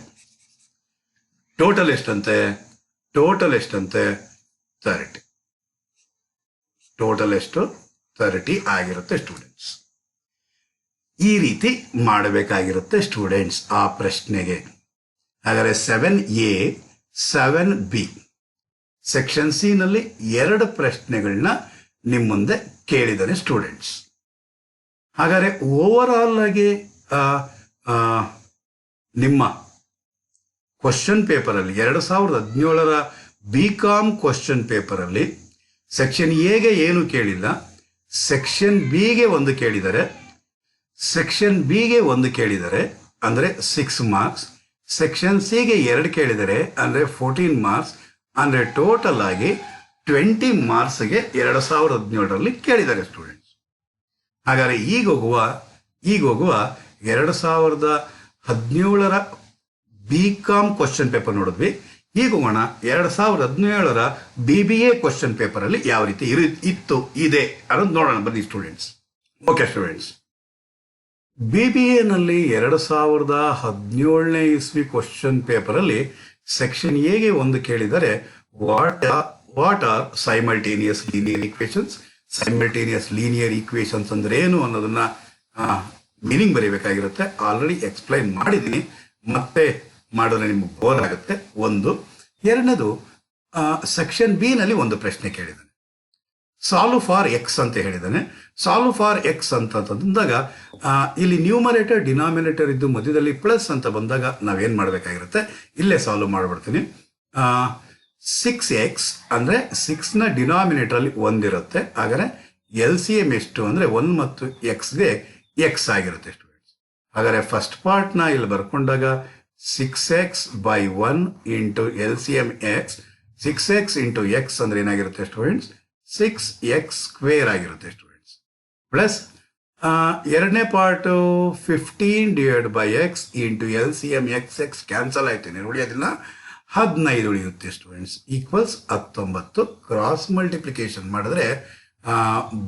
Total ಎಷ್ಟಂತೆ 30. Total ಎಷ್ಟು 30 ಆಗಿರುತ್ತೆ students. ಈ ರೀತಿ ಮಾಡಬೇಕಾಗಿರುತ್ತೆ ಸ್ಟೂಡೆಂಟ್ಸ್ ಆ ಪ್ರಶ್ನೆಗೆ. ಹಾಗಾದರೆ 7A 7B ಸೆಕ್ಷನ್ ಸಿ ನಲ್ಲಿ 2 ಪ್ರಶ್ನೆಗಳನ್ನ ನಿಮ್ಮ ಮುಂದೆ ಕೇಳಿದ್ದಾನೆ ಸ್ಟೂಡೆಂಟ್ಸ್. ಹಾಗಾದರೆ ಓವರ್ ಆಲ್ ಆಗಿ ನಿಮ್ಮ ಕ್ವಶನ್ ಪೇಪರಲ್ಲಿ 2017 BCom ಕ್ವಶನ್ ಪೇಪರಲ್ಲಿ ಸೆಕ್ಷನ್ ಎಗೆ ಏನು ಕೇಳಿಲ್ಲ, ಸೆಕ್ಷನ್ ಬಿಗೆ 1 ಕೇಳಿದ್ದಾರೆ, ಸೆಕ್ಷನ್ ಬಿಗೆ 1 ಕೇಳಿದ್ದಾರೆ ಅಂದರೆ 6 ಮಾರ್ಕ್ಸ್, ಸೆಕ್ಷನ್ ಸಿಗೆ 2 ಕೇಳಿದ್ದಾರೆ ಅಂದರೆ 14 ಮಾರ್ಕ್ಸ್, ಅಂದರೆ ಟೋಟಲ್ ಆಗಿ 20 ಮಾರ್ಕ್ಸ್ಗೆ 2017ರಲ್ಲಿ ಕೇಳಿದ್ದಾರೆ ಸ್ಟೂಡೆಂಟ್ಸ್. ಹಾಗಾದರೆ ಈಗ ಹೋಗುವ 2017 BCom ಕ್ವಶನ್ ಪೇಪರ್ ನೋಡಿದ್ವಿ. ಈಗ ಹೋಗೋಣ 2017 BBA ಕ್ವಶನ್ ಪೇಪರಲ್ಲಿ ಯಾವ ರೀತಿ ಇದೆ ಅನ್ನೋದು ನೋಡೋಣ ಬನ್ನಿ ಸ್ಟೂಡೆಂಟ್ಸ್. ಓಕೆ ಸ್ಟೂಡೆಂಟ್ಸ್, BBA ನಲ್ಲಿ 2017 ಇಸ್ವಿ ಕ್ವಶನ್ ಪೇಪರಲ್ಲಿ ಸೆಕ್ಷನ್ ಎಗೆ 1 ಕೇಳಿದರೆ what are simultaneous linear equations, simultaneous linear equations ಅಂದ್ರೆ ಏನು ಅನ್ನೋದನ್ನ ಮೀನಿಂಗ್ ಬರೀಬೇಕಾಗಿರುತ್ತೆ. ಆಲ್ರೆಡಿ ಎಕ್ಸ್ಪ್ಲೈನ್ ಮಾಡಿದ್ದೀನಿ, ಮತ್ತೆ ಮಾಡಿದ್ರೆ ನಿಮ್ಗೆ ಬೋರ್ ಆಗುತ್ತೆ. ಒಂದು. ಎರಡನೇದು, ಸೆಕ್ಷನ್ ಬಿ ನಲ್ಲಿ ಒಂದು ಪ್ರಶ್ನೆ ಕೇಳಿದ್ದಾನೆ, ಸಾಲ್ವ್ ಫಾರ್ ಎಕ್ಸ್ ಅಂತ ಹೇಳಿದ್ದಾನೆ. ಸಾಲ್ವ್ ಫಾರ್ ಎಕ್ಸ್ ಅಂತಂದಾಗ ಇಲ್ಲಿ ನ್ಯೂಮರೇಟರ್ ಡಿನಾಮಿನೇಟರ್ ಇದ್ದು ಮಧ್ಯದಲ್ಲಿ ಪ್ಲಸ್ ಅಂತ ಬಂದಾಗ ನಾವೇನ್ ಮಾಡಬೇಕಾಗಿರುತ್ತೆ, ಇಲ್ಲೇ ಸಾಲ್ವ್ ಮಾಡ್ಬಿಡ್ತೀನಿ. 6x ಅಂದ್ರೆ 6ನ ಡಿನಾಮಿನೇಟರ್ ಅಲ್ಲಿ ಒಂದಿರುತ್ತೆ. ಹಾಗಾದ್ರೆ LCM ಎಷ್ಟು ಅಂದ್ರೆ 1 ಮತ್ತು ಎಕ್ಸ್ಗೆ ಎಕ್ಸ್ ಆಗಿರುತ್ತೆ ಸ್ಟೂಡೆಂಟ್ಸ್. ಹಾಗಾದ್ರೆ ಫಸ್ಟ್ ಪಾರ್ಟ್ನ ಇಲ್ಲಿ ಬರ್ಕೊಂಡಾಗ 6x by 1 into LCM x, 6x into x ಅಂದ್ರೆ ಏನಾಗಿರುತ್ತೆ ಸ್ಟೂಡೆಂಟ್ಸ್, 6x ಸ್ಕ್ವೇರ್ ಆಗಿರುತ್ತೆ ಸ್ಟೂಡೆಂಟ್ಸ್. ಪ್ಲಸ್ ಎರಡನೇ part 15 divide by x into LCM x cancel ಆಯ್ತೇನೆ ನೋಡಿ, ಅದನ್ನ 15 ಉಳಿಯುತ್ತೆ ಸ್ಟೂಡೆಂಟ್ಸ್, ಈಕ್ವಲ್ಸ್ 19. ಕ್ರಾಸ್ ಮಲ್ಟಿಪ್ಲಿಕೇಶನ್ ಮಾಡಿದ್ರೆ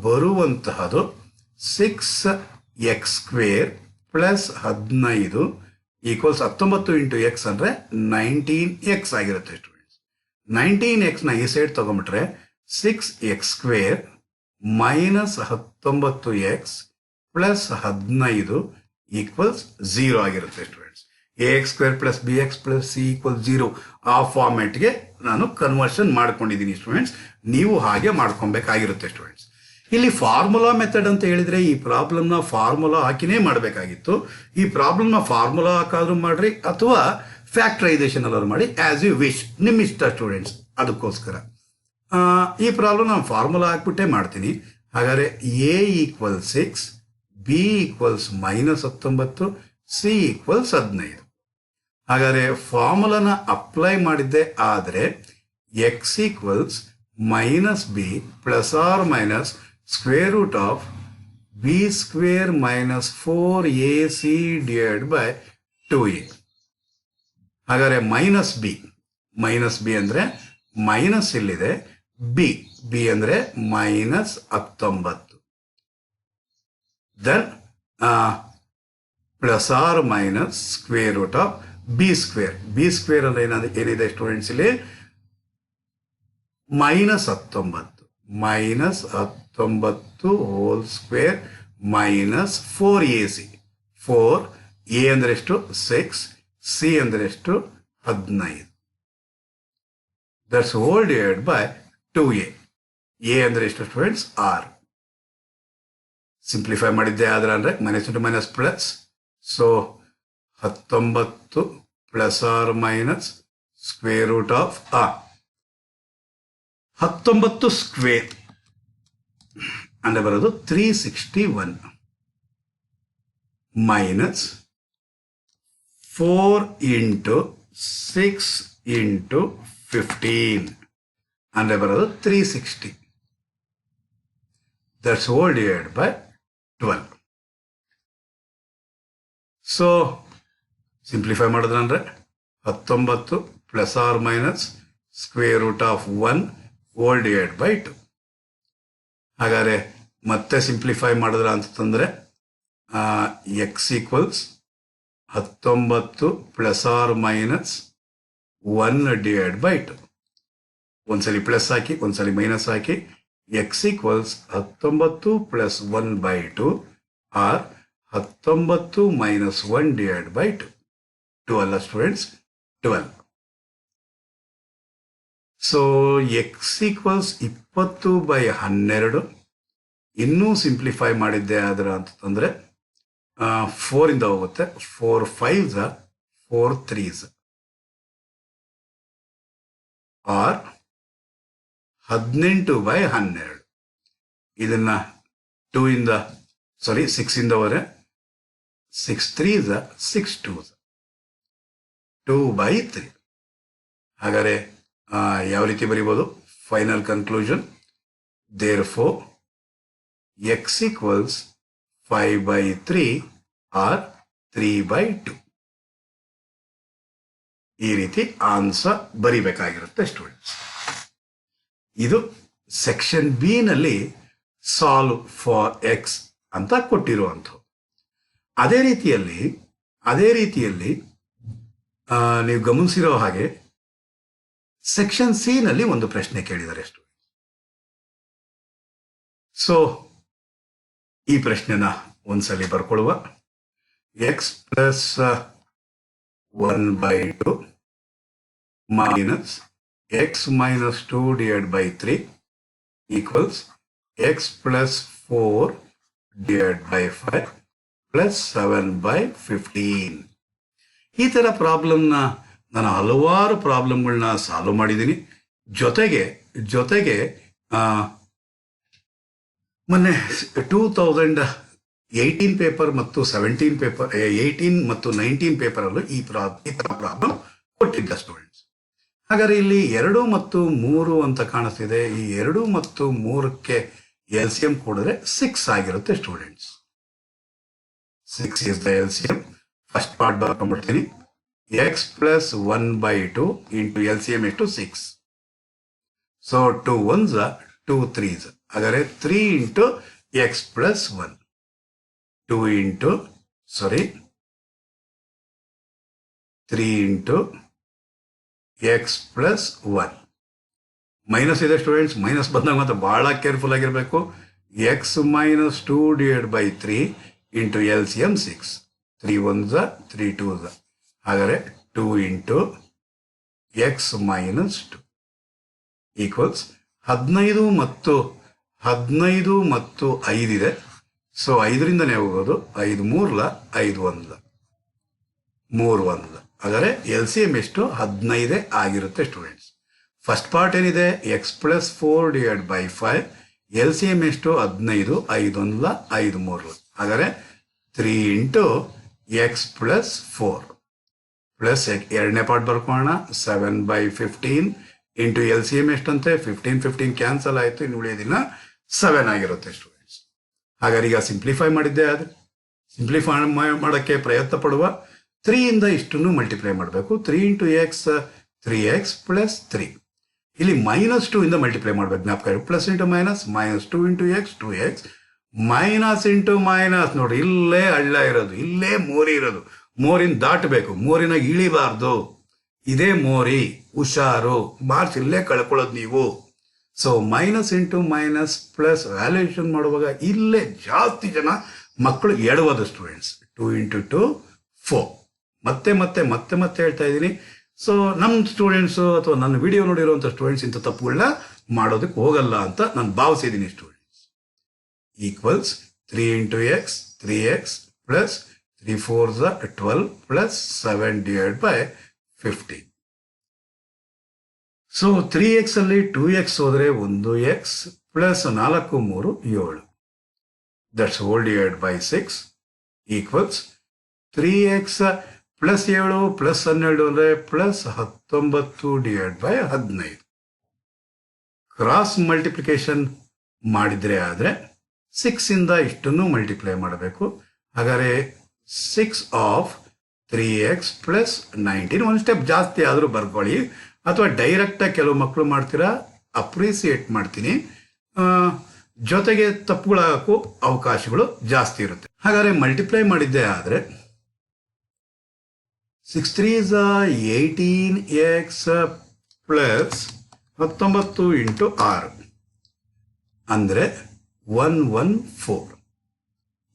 ಬರುವಂತಹದು 6x square plus 15 equals 19 into x ಅಂದ್ರೆ 19x ಆಗಿರುತ್ತೆ ಸ್ಟೂಡೆಂಟ್ಸ್. 19x ನ ಈ ಸೈಡ್ ತಗೊಂಡ್ಬಿಟ್ರೆ 6x square minus 19x plus 15 equals 0 ಆಗಿರುತ್ತೆ students. ax square plus bx plus c equal 0 ಆ ಫಾರ್ಮ್ಯಾಟ್ಗೆ ನಾನು ಕನ್ವರ್ಷನ್ ಮಾಡ್ಕೊಂಡಿದ್ದೀನಿ ಸ್ಟೂಡೆಂಟ್ಸ್. ನೀವು ಹಾಗೆ ಮಾಡ್ಕೊಬೇಕಾಗಿರುತ್ತೆ ಸ್ಟೂಡೆಂಟ್ಸ್. ಇಲ್ಲಿ ಫಾರ್ಮುಲಾ ಮೆಥಡ್ ಅಂತ ಹೇಳಿದ್ರೆ ಈ ಪ್ರಾಬ್ಲಮ್ನ ಫಾರ್ಮುಲಾ ಹಾಕಿನೇ ಮಾಡಬೇಕಾಗಿತ್ತು. ಈ ಪ್ರಾಬ್ಲಮ್ನ ಫಾರ್ಮುಲಾ ಹಾಕಾದ್ರೂ ಮಾಡ್ರಿ ಅಥವಾ ಫ್ಯಾಕ್ಟರೈಸೇಷನ್ ಅಲ್ಲಾದ್ರು ಮಾಡಿ, ಆಸ್ ಯು ವಿಶ್, ನಿಮ್ಮ ಇಷ್ಟ ಸ್ಟೂಡೆಂಟ್ಸ್. ಅದಕ್ಕೋಸ್ಕರ ಈ ಪ್ರಾಬ್ಲಮ್ ನಾನು ಫಾರ್ಮುಲಾ ಹಾಕ್ಬಿಟ್ಟೆ ಮಾಡ್ತೀನಿ. ಹಾಗಾದ್ರೆ a equal 6, b equals minus 19, c equals 15. ಹಾಗಾದ್ರೆ ಫಾರ್ಮುಲಾನ ಅಪ್ಲೈ ಮಾಡಿದ್ದೆ ಆದರೆ X equals minus B plus or minus square root of B square minus 4ac divide by 2a. ಹಾಗಾದ್ರೆ ಮೈನಸ್ ಬಿ ಅಂದ್ರೆ ಮೈನಸ್ ಇಲ್ಲಿದೆ, ಬಿ ಅಂದ್ರೆ minus 19. Then plus or minus square root of B square ಅಂದ್ರೆ ಏನಿದೆ students ಇಲ್ಲಿ, minus 19 whole square minus 4ac. 4a ಅಂದ್ರೆ ಎಷ್ಟು 6, c ಅಂದ್ರೆ ಎಷ್ಟು 15. That's whole divide by 2a. a ಅಂದ್ರೆ ಎಷ್ಟು ಸ್ಟೂಡೆಂಟ್ಸ್ 6. ಸಿಂಪ್ಲಿಫೈ ಮಾಡಿದ್ದೆ ಆದ್ರೆ ಅಂದ್ರೆ minus into minus plus, so 19 plus or minus square root of 19 square ಅಂದ್ರೆ ಬರೋದು 361 ಮೈನಸ್ 4 ಇಂಟು 6 ಇಂಟು 15 ಅಂದ್ರೆ ಬರೋದು 360. That's whole divide by 12. So simplify ಮಾಡಿದ್ರೆ ಅಂದ್ರೆ 19 plus or minus square root of 1 whole divide by 2. ಹಾಗಾದ್ರೆ ಮತ್ತೆ ಸಿಂಪ್ಲಿಫೈ ಮಾಡಿದ್ರ ಅಂತಂದ್ರೆ X equals 19 plus or minus 1 divide by 2. ಒಂದ್ಸಲಿ ಪ್ಲಸ್ ಹಾಕಿ ಒಂದ್ಸಲಿ ಮೈನಸ್ ಹಾಕಿ, X equals 19 plus 1 by 2 or 19 minus 1 divide by 2. 12 students, 12. So X equals 20 by 12. ಇನ್ನೂ simplify ಮಾಡಿದ್ದೆ ಆದ್ರ ಅಂತಂದ್ರೆ 4 ಇಂದ ಹೋಗುತ್ತೆ, 4 5s 4 3s ಆರ್ 18 ಬೈ 12. ಇದನ್ನ 6 ಇಂದ ಹೋದ್ರೆ 6 3s 6 2s 2 ಬೈ 3. ಹಾಗಾದ್ರೆ ಯಾವ ರೀತಿ ಬರೀಬಹುದು, final conclusion, therefore x equals 5 by 3 or 3 by 2. ಈ ರೀತಿ ಆನ್ಸರ್ ಬರಿಬೇಕಾಗಿರುತ್ತೆ ಸ್ಟೂಡೆಂಟ್ಸ್. ಇದು ಸೆಕ್ಷನ್ ಬಿ ನಲ್ಲಿ ಸಾಲ್ವ್ ಫಾರ್ ಎಕ್ಸ್ ಅಂತ ಕೊಟ್ಟಿರುವಂಥದ್ದು. ಅದೇ ರೀತಿಯಲ್ಲಿ ನೀವು ಗಮನಿಸಿರೋ ಹಾಗೆ ಸೆಕ್ಷನ್ ಸಿ ನಲ್ಲಿ ಒಂದು ಪ್ರಶ್ನೆ ಕೇಳಿದ್ದಾರೆ ಸ್ಟೂಡೆಂಟ್ಸ್. ಸೊ ಈ ಪ್ರಶ್ನೆನ ಒಂದ್ಸಲಿ ಬರ್ಕೊಳ್ಳುವ. X plus 1/2 minus x minus 2/3 equals x plus 4/5 plus 7/15. ಈ ಥರ ಪ್ರಾಬ್ಲಮ್ನ ನಾನು ಹಲವಾರು ಪ್ರಾಬ್ಲಮ್ಗಳನ್ನ ಸಾಲ್ವ್ ಮಾಡಿದ್ದೀನಿ. ಜೊತೆಗೆ ಮೊನ್ನೆ 2018 ಪೇಪರ್ ಮತ್ತು 17 ಪೇಪರ್ 18 ಮತ್ತು 19 ಪೇಪರಲ್ಲೂ ಈ ಥರ ಪ್ರಾಬ್ಲಮ್ ಕೊಟ್ಟಿದ್ದ ಸ್ಟೂಡೆಂಟ್ಸ್. ಹಾಗಾದ್ರೆ ಇಲ್ಲಿ 2 ಮತ್ತು 3 ಅಂತ ಕಾಣಿಸ್ತಿದೆ. ಈ 2 ಮತ್ತು 3ಕ್ಕೆ LCM ಕೂಡಿದ್ರೆ 6 ಆಗಿರುತ್ತೆ students. 6 is the LCM. First part ಬರ್ಕೊಂಡ್ಬಿಡ್ತೀನಿ. ಎಕ್ಸ್ ಪ್ಲಸ್ 1/2 ಇಂಟು LCM ಎಷ್ಟು 6. So 2 1s 2 3s. ಹಾಗಾದ್ರೆ 3 into X plus 1, 3 into X plus 1. Minus ಇದೆ ಸ್ಟೂಡೆಂಟ್ಸ್. ಮೈನಸ್ ಬಂದಾಗ ಮತ್ತೆ ಬಹಳ ಕೇರ್ಫುಲ್ ಆಗಿರಬೇಕು. X minus 2/3 into LCM 6. 3 1s 3 2s. ಹಾಗಾದ್ರೆ 2 ಇಂಟು ಎಕ್ಸ್ ಮೈನಸ್ 2 ಈಕ್ವಲ್ಸ್ 15 ಮತ್ತು 5 ಇದೆ. ಸೊ 5ರಿಂದನೇ ಹೋಗೋದು. 5 3 5 1 3 1. ಹಾಗಾದ್ರೆ LCM ಎಷ್ಟು 15 ಆಗಿರುತ್ತೆ ಸ್ಟೂಡೆಂಟ್ಸ್. ಫಸ್ಟ್ ಪಾರ್ಟ್ ಏನಿದೆ ಎಕ್ಸ್ ಪ್ಲಸ್ 4/5. LCM ಎಷ್ಟು 15. 5 1 5 3. ಹಾಗಾದ್ರೆ 3 ಇಂಟು ಎಕ್ಸ್ ಪ್ಲಸ್ 4 ಪ್ಲಸ್ ಎರಡನೇ ಪಾರ್ಟ್ ಬರ್ಕೋಣ 7/15 ಇಂಟು LCM ಎಷ್ಟಂತೆ 15 ಕ್ಯಾನ್ಸಲ್ ಆಯಿತು. ಇನ್ನು ಉಳಿಯೋದಿಲ್ಲ 7 ಆಗಿರುತ್ತೆ ಸ್ಟೂಡೆಂಟ್ಸ್. ಹಾಗಾದ್ರೆ ಈಗ ಸಿಂಪ್ಲಿಫೈ ಮಾಡಿದ್ದೆ. ಆದರೆ ಸಿಂಪ್ಲಿಫೈ ಮಾಡೋಕ್ಕೆ ಪ್ರಯತ್ನ ಪಡುವ. 3 ಇಂದ ಇಷ್ಟನ್ನು ಮಲ್ಟಿಪ್ಲೈ ಮಾಡಬೇಕು. 3 ಇಂಟು ಎಕ್ಸ್ 3x ಪ್ಲಸ್ 3. ಇಲ್ಲಿ -2 ಇಂದ ಮಲ್ಟಿಪ್ಲೈ ಮಾಡಬೇಕು. ಜ್ಞಾಪಕ. Plus into minus -2 into X 2x minus into minus. ನೋಡಿ ಇಲ್ಲೇ ಹಳ್ಳ ಇರೋದು, ಇಲ್ಲೇ ಮೋರಿ ಇರೋದು. ಮೋರಿನ ದಾಟಬೇಕು, ಮೋರಿನ ಇಳಿಬಾರ್ದು. ಇದೇ ಮೋರಿ, ಹುಷಾರು. ಮಾರ್ಕ್ಸ್ ಇಲ್ಲೇ ಕಳ್ಕೊಳ್ಳೋದು ನೀವು. So minus into minus plus valuation ಮಾಡುವಾಗ ಇಲ್ಲೇ ಜಾಸ್ತಿ ಜನ ಮಕ್ಕಳು ಎಡವೋದು ಸ್ಟೂಡೆಂಟ್ಸ್. 2 ಇಂಟು 2 4. ಮತ್ತೆ ಹೇಳ್ತಾ ಇದ್ದೀನಿ. ಸೊ ನಮ್ಮ ಸ್ಟೂಡೆಂಟ್ಸು ಅಥವಾ ನನ್ನ ವಿಡಿಯೋ ನೋಡಿರುವಂಥ ಸ್ಟೂಡೆಂಟ್ಸ್ ಇಂಥ ತಪ್ಪುಗಳನ್ನ ಮಾಡೋದಕ್ಕೆ ಹೋಗಲ್ಲ ಅಂತ ನಾನು ಭಾವಿಸಿದ್ದೀನಿ students. Equals 3 into x 3x plus 3 4s 12 plus 7/15. So 3x ಅಲ್ಲಿ 2x ಹೋದ್ರೆ 1x plus 4 3 7. That's whole divide by 6 equals 3x plus 7 plus 12 ಅಂದ್ರೆ ಪ್ಲಸ್ 19/15. ಕ್ರಾಸ್ ಮಲ್ಟಿಪ್ಲಿಕೇಶನ್ ಮಾಡಿದ್ರೆ ಆದ್ರೆ 6 ಇಂದ ಇಷ್ಟನ್ನು ಮಲ್ಟಿಪ್ಲೈ ಮಾಡಬೇಕು. ಹಾಗಾದ್ರೆ 6 ಆಫ್ 3x ಪ್ಲಸ್ 19. ಒಂದು ಸ್ಟೆಪ್ ಜಾಸ್ತಿ ಆದರೂ ಬರ್ಕೊಳ್ಳಿ, ಅಥವಾ ಡೈರೆಕ್ಟಾಗಿ ಕೆಲವು ಮಕ್ಕಳು ಮಾಡ್ತೀರಾ, ಅಪ್ರಿಸಿಯೇಟ್ ಮಾಡ್ತೀನಿ. ಜೊತೆಗೆ ತಪ್ಪುಗಳಾಗಕ್ಕೂ ಅವಕಾಶಗಳು ಜಾಸ್ತಿ ಇರುತ್ತೆ. ಹಾಗಾದ್ರೆ ಮಲ್ಟಿಪ್ಲೈ ಮಾಡಿದ್ದೆ ಆದರೆ 6 3s 18x ಪ್ಲಸ್ 19 ಇಂಟು 6 ಅಂದರೆ 114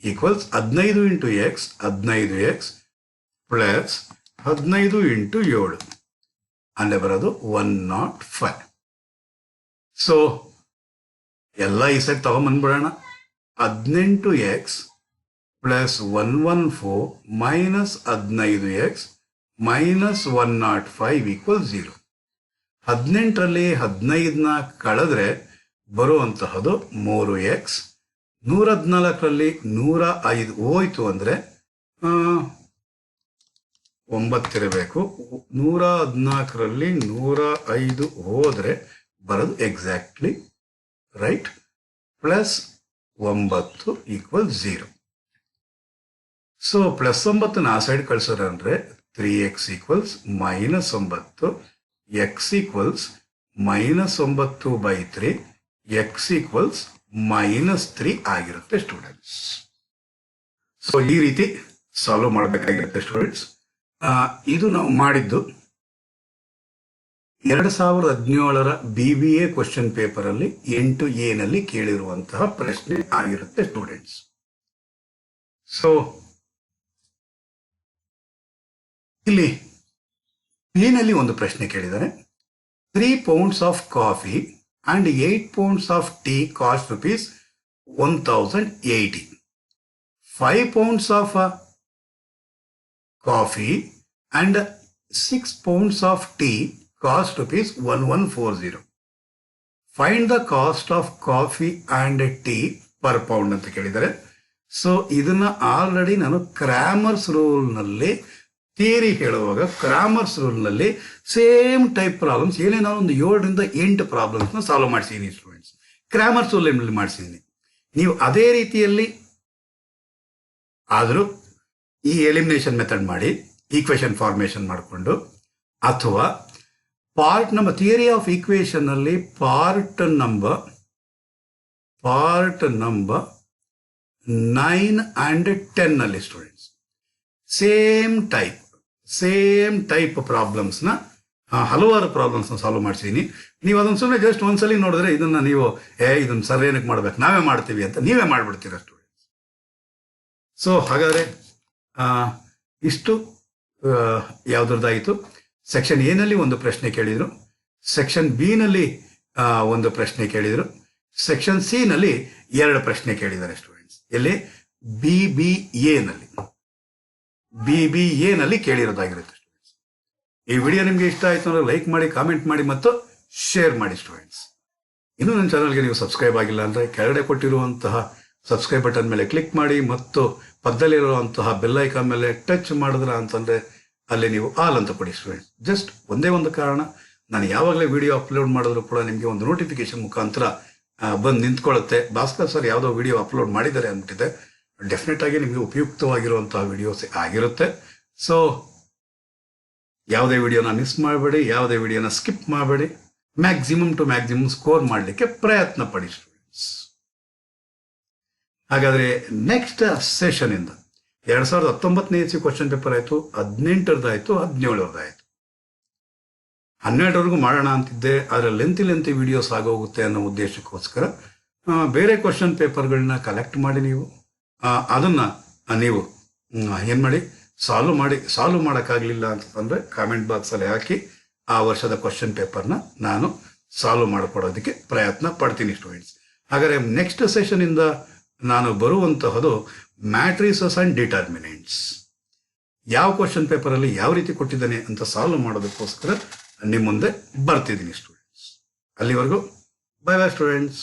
equals 15 into x 15x plus 15 into 7 ಅಂದರೆ ಬರೋದು 105. ಸೊ ಎಲ್ಲ ಈ ಸೈಡ್ ತಗೊಂಬಂದ್ಬಿಡೋಣ. 18x plus 114 minus 15x minus 105 equal 0. 18ರಲ್ಲಿ 15ನ ಕಳೆದ್ರೆ ಬರುವಂತಹದು 3x. 114ರಲ್ಲಿ 105 ಹೋಯ್ತು ಅಂದರೆ 9 ಇರಬೇಕು. 114ರಲ್ಲಿ 105 ಹೋದ್ರೆ ಬರೋದು exactly right plus 9 equal 0. So plus 9ನ ಆ ಸೈಡ್ ಕಳ್ಸೋರೆ ಅಂದರೆ 3x equals -9, x equals -9/3, x equals -3 ಆಗಿರುತ್ತೆ ಸ್ಟೂಡೆಂಟ್ಸ್. ಸೊ ಈ ರೀತಿ ಸಾಲ್ವ್ ಮಾಡಬೇಕಾಗಿರುತ್ತೆ ಸ್ಟೂಡೆಂಟ್ಸ್. ಇದು ನಾವು ಮಾಡಿದ್ದು 2017ರ BBA ಕ್ವಶನ್ ಪೇಪರ್ ಅಲ್ಲಿ 8A ನಲ್ಲಿ ಕೇಳಿರುವಂತಹ ಪ್ರಶ್ನೆ ಆಗಿರುತ್ತೆ ಸ್ಟೂಡೆಂಟ್ಸ್. ಸೊ ಇಲ್ಲಿ B ನಲ್ಲಿ ಒಂದು ಪ್ರಶ್ನೆ ಕೇಳಿದ್ದಾರೆ. 3 pounds of coffee and 8 pounds of tea cost rupees 1080. 5 pounds of coffee and 6 pounds of tea cost rupees 1140. Find the cost of coffee and tea per pound ಅಂತ ಕೇಳಿದ್ದಾರೆ. ಸೊ ಇದನ್ನ already ನಾನು Cramer's ರೂಲ್ನಲ್ಲಿ theory ಹೇಳುವಾಗ Cramer's ರೂಲ್ನಲ್ಲಿ same type problems ಏನೇ ನಾನು ಒಂದು 7ರಿಂದ 8 ಪ್ರಾಬ್ಲಮ್ಸ್ನ ಸಾಲ್ವ್ ಮಾಡಿಸಿದ್ದೀನಿ ಸ್ಟೂಡೆಂಟ್ಸ್. ಕ್ರಾಮರ್ಸ್ ರೂಲ್ ಮಾಡಿಸಿದ್ದೀನಿ. ನೀವು ಅದೇ ರೀತಿಯಲ್ಲಿ ಆದರೂ ಈ ಎಲಿಮಿನೇಷನ್ ಮೆಥಡ್ ಮಾಡಿ ಈಕ್ವೇಷನ್ ಫಾರ್ಮೇಷನ್ ಮಾಡಿಕೊಂಡು, ಅಥವಾ part number theory of equation ಅಲ್ಲಿ ಪಾರ್ಟ್ ನಂಬರ್ 9 and 10 ನಲ್ಲಿ ಸ್ಟೂಡೆಂಟ್ಸ್ ಸೇಮ್ ಟೈಪ್ ಪ್ರಾಬ್ಲಮ್ಸ್ನ ಹಲವಾರು ಪ್ರಾಬ್ಲಮ್ಸ್ನ ಸಾಲ್ವ್ ಮಾಡಿಸಿದ್ದೀನಿ. ನೀವು ಅದನ್ನು ಸುಮ್ಮನೆ ಜಸ್ಟ್ ಒಂದ್ಸಲಿ ನೋಡಿದ್ರೆ ಇದನ್ನ ನೀವು ಇದನ್ನ ಸರ್ ಏನಕ್ಕೆ ಮಾಡ್ಬೇಕು, ನಾವೇ ಮಾಡ್ತೀವಿ ಅಂತ ನೀವೇ ಮಾಡ್ಬಿಡ್ತೀರ ಸ್ಟೂಡೆಂಟ್ಸ್. ಸೊ ಹಾಗಾದ್ರೆ ಇಷ್ಟು ಯಾವುದ್ರದ್ದಾಯಿತು. ಸೆಕ್ಷನ್ ಎ ನಲ್ಲಿ ಒಂದು ಪ್ರಶ್ನೆ ಕೇಳಿದ್ರು, ಸೆಕ್ಷನ್ ಬಿ ನಲ್ಲಿ ಒಂದು ಪ್ರಶ್ನೆ ಕೇಳಿದ್ರು, ಸೆಕ್ಷನ್ ಸಿ ನಲ್ಲಿ 2 ಪ್ರಶ್ನೆ ಕೇಳಿದ್ದಾರೆ ಸ್ಟೂಡೆಂಟ್ಸ್. ಎಲ್ಲಿ BBA ನಲ್ಲಿ ಕೇಳಿರೋದಾಗಿರುತ್ತೆ ಸ್ಟೂಡೆಂಟ್ಸ್. ಈ ವಿಡಿಯೋ ನಿಮ್ಗೆ ಇಷ್ಟ ಆಯ್ತು ಅಂದ್ರೆ ಲೈಕ್ ಮಾಡಿ, ಕಾಮೆಂಟ್ ಮಾಡಿ ಮತ್ತು ಶೇರ್ ಮಾಡಿ ಸ್ಟೂಡೆಂಟ್ಸ್. ಇನ್ನು ನನ್ನ ಚಾನಲ್ಗೆ ನೀವು ಸಬ್ಸ್ಕ್ರೈಬ್ ಆಗಿಲ್ಲ ಅಂದ್ರೆ ಕೆಳಗಡೆ ಕೊಟ್ಟಿರುವಂತಹ ಸಬ್ಸ್ಕ್ರೈಬ್ ಬಟನ್ ಮೇಲೆ ಕ್ಲಿಕ್ ಮಾಡಿ ಮತ್ತು ಪಕ್ಕದಲ್ಲಿರುವಂತಹ ಬೆಲ್ ಐಕಾನ್ ಮೇಲೆ ಟಚ್ ಮಾಡಿದ್ರ ಅಂತಂದ್ರೆ ಅಲ್ಲಿ ನೀವು ಆಲ್ ಅಂತ ಕೊಡಿ ಸ್ಟೂಡೆಂಟ್ಸ್. ಜಸ್ಟ್ ಒಂದೇ ಒಂದು ಕಾರಣ, ನಾನು ಯಾವಾಗಲೇ ವಿಡಿಯೋ ಅಪ್ಲೋಡ್ ಮಾಡಿದ್ರು ಕೂಡ ನಿಮಗೆ ಒಂದು ನೋಟಿಫಿಕೇಶನ್ ಮುಖಾಂತರ ಬಂದು ನಿಂತ್ಕೊಳ್ಳುತ್ತೆ. ಭಾಸ್ಕರ್ ಸರ್ ಯಾವುದೋ ವಿಡಿಯೋ ಅಪ್ಲೋಡ್ ಮಾಡಿದ್ದಾರೆ ಅಂದ್ಬಿಟ್ಟಿದೆ. ಡೆಫಿನೆಟ್ ಆಗಿ ನಿಮಗೆ ಉಪಯುಕ್ತವಾಗಿರುವಂತಹ ವಿಡಿಯೋಸ್ ಆಗಿರುತ್ತೆ. ಸೊ ಯಾವುದೇ ವಿಡಿಯೋನ ಮಿಸ್ ಮಾಡಬೇಡಿ, ಯಾವುದೇ ವಿಡಿಯೋನ ಸ್ಕಿಪ್ ಮಾಡಬೇಡಿ. ಮ್ಯಾಕ್ಸಿಮಮ್ ಟು ಮ್ಯಾಕ್ಸಿಮಮ್ ಸ್ಕೋರ್ ಮಾಡಲಿಕ್ಕೆ ಪ್ರಯತ್ನ ಪಡಿ ಸ್ಟೂಡೆಂಟ್ಸ್. ಹಾಗಾದ್ರೆ ನೆಕ್ಸ್ಟ್ ಸೆಷನ್ ಇಂದ 2019ನೇ ಇಸ್ವಿ ಕ್ವಶನ್ ಪೇಪರ್ ಆಯ್ತು, 18ರದಾಯ್ತು, 17ರದಾಯ್ತು. 12ವರೆಗೂ ಮಾಡೋಣ ಅಂತಿದ್ದೆ, ಆದರೆ ಲೆಂತಿ ವಿಡಿಯೋಸ್ ಆಗೋಗುತ್ತೆ ಅನ್ನೋ ಉದ್ದೇಶಕ್ಕೋಸ್ಕರ ಬೇರೆ ಕ್ವಶನ್ ಪೇಪರ್ಗಳನ್ನ ಕಲೆಕ್ಟ್ ಮಾಡಿ ನೀವು ಅದನ್ನ ನೀವು ಏನ್ ಮಾಡಿ ಸಾಲ್ವ್ ಮಾಡೋಕ್ಕಾಗಲಿಲ್ಲ ಅಂತಂದ್ರೆ ಕಾಮೆಂಟ್ ಬಾಕ್ಸಲ್ಲಿ ಹಾಕಿ ಆ ವರ್ಷದ ಕ್ವಶನ್ ಪೇಪರ್ನ ನಾನು ಸಾಲ್ವ್ ಮಾಡಿಕೊಡೋದಕ್ಕೆ ಪ್ರಯತ್ನ ಪಡ್ತೀನಿ ಸ್ಟೂಡೆಂಟ್ಸ್. ಹಾಗಾದ್ರೆ ನೆಕ್ಸ್ಟ್ ಸೆಷನ್ ಇಂದ ನಾನು ಬರುವಂತಹದು ಮ್ಯಾಟ್ರಿಸಸ್ ಅಂಡ್ ಡಿಟರ್ಮಿನೆಂಟ್ಸ್. ಯಾವ ಕ್ವಶನ್ ಪೇಪರ್ ಅಲ್ಲಿ ಯಾವ ರೀತಿ ಕೊಟ್ಟಿದ್ದಾನೆ ಅಂತ ಸಾಲ್ವ್ ಮಾಡೋದಕ್ಕೋಸ್ಕರ ನಿಮ್ಮ ಮುಂದೆ ಬರ್ತಿದ್ದೀನಿ ಸ್ಟೂಡೆಂಟ್ಸ್. ಅಲ್ಲಿವರೆಗೂ ಬೈ ಬೈ ಸ್ಟೂಡೆಂಟ್ಸ್.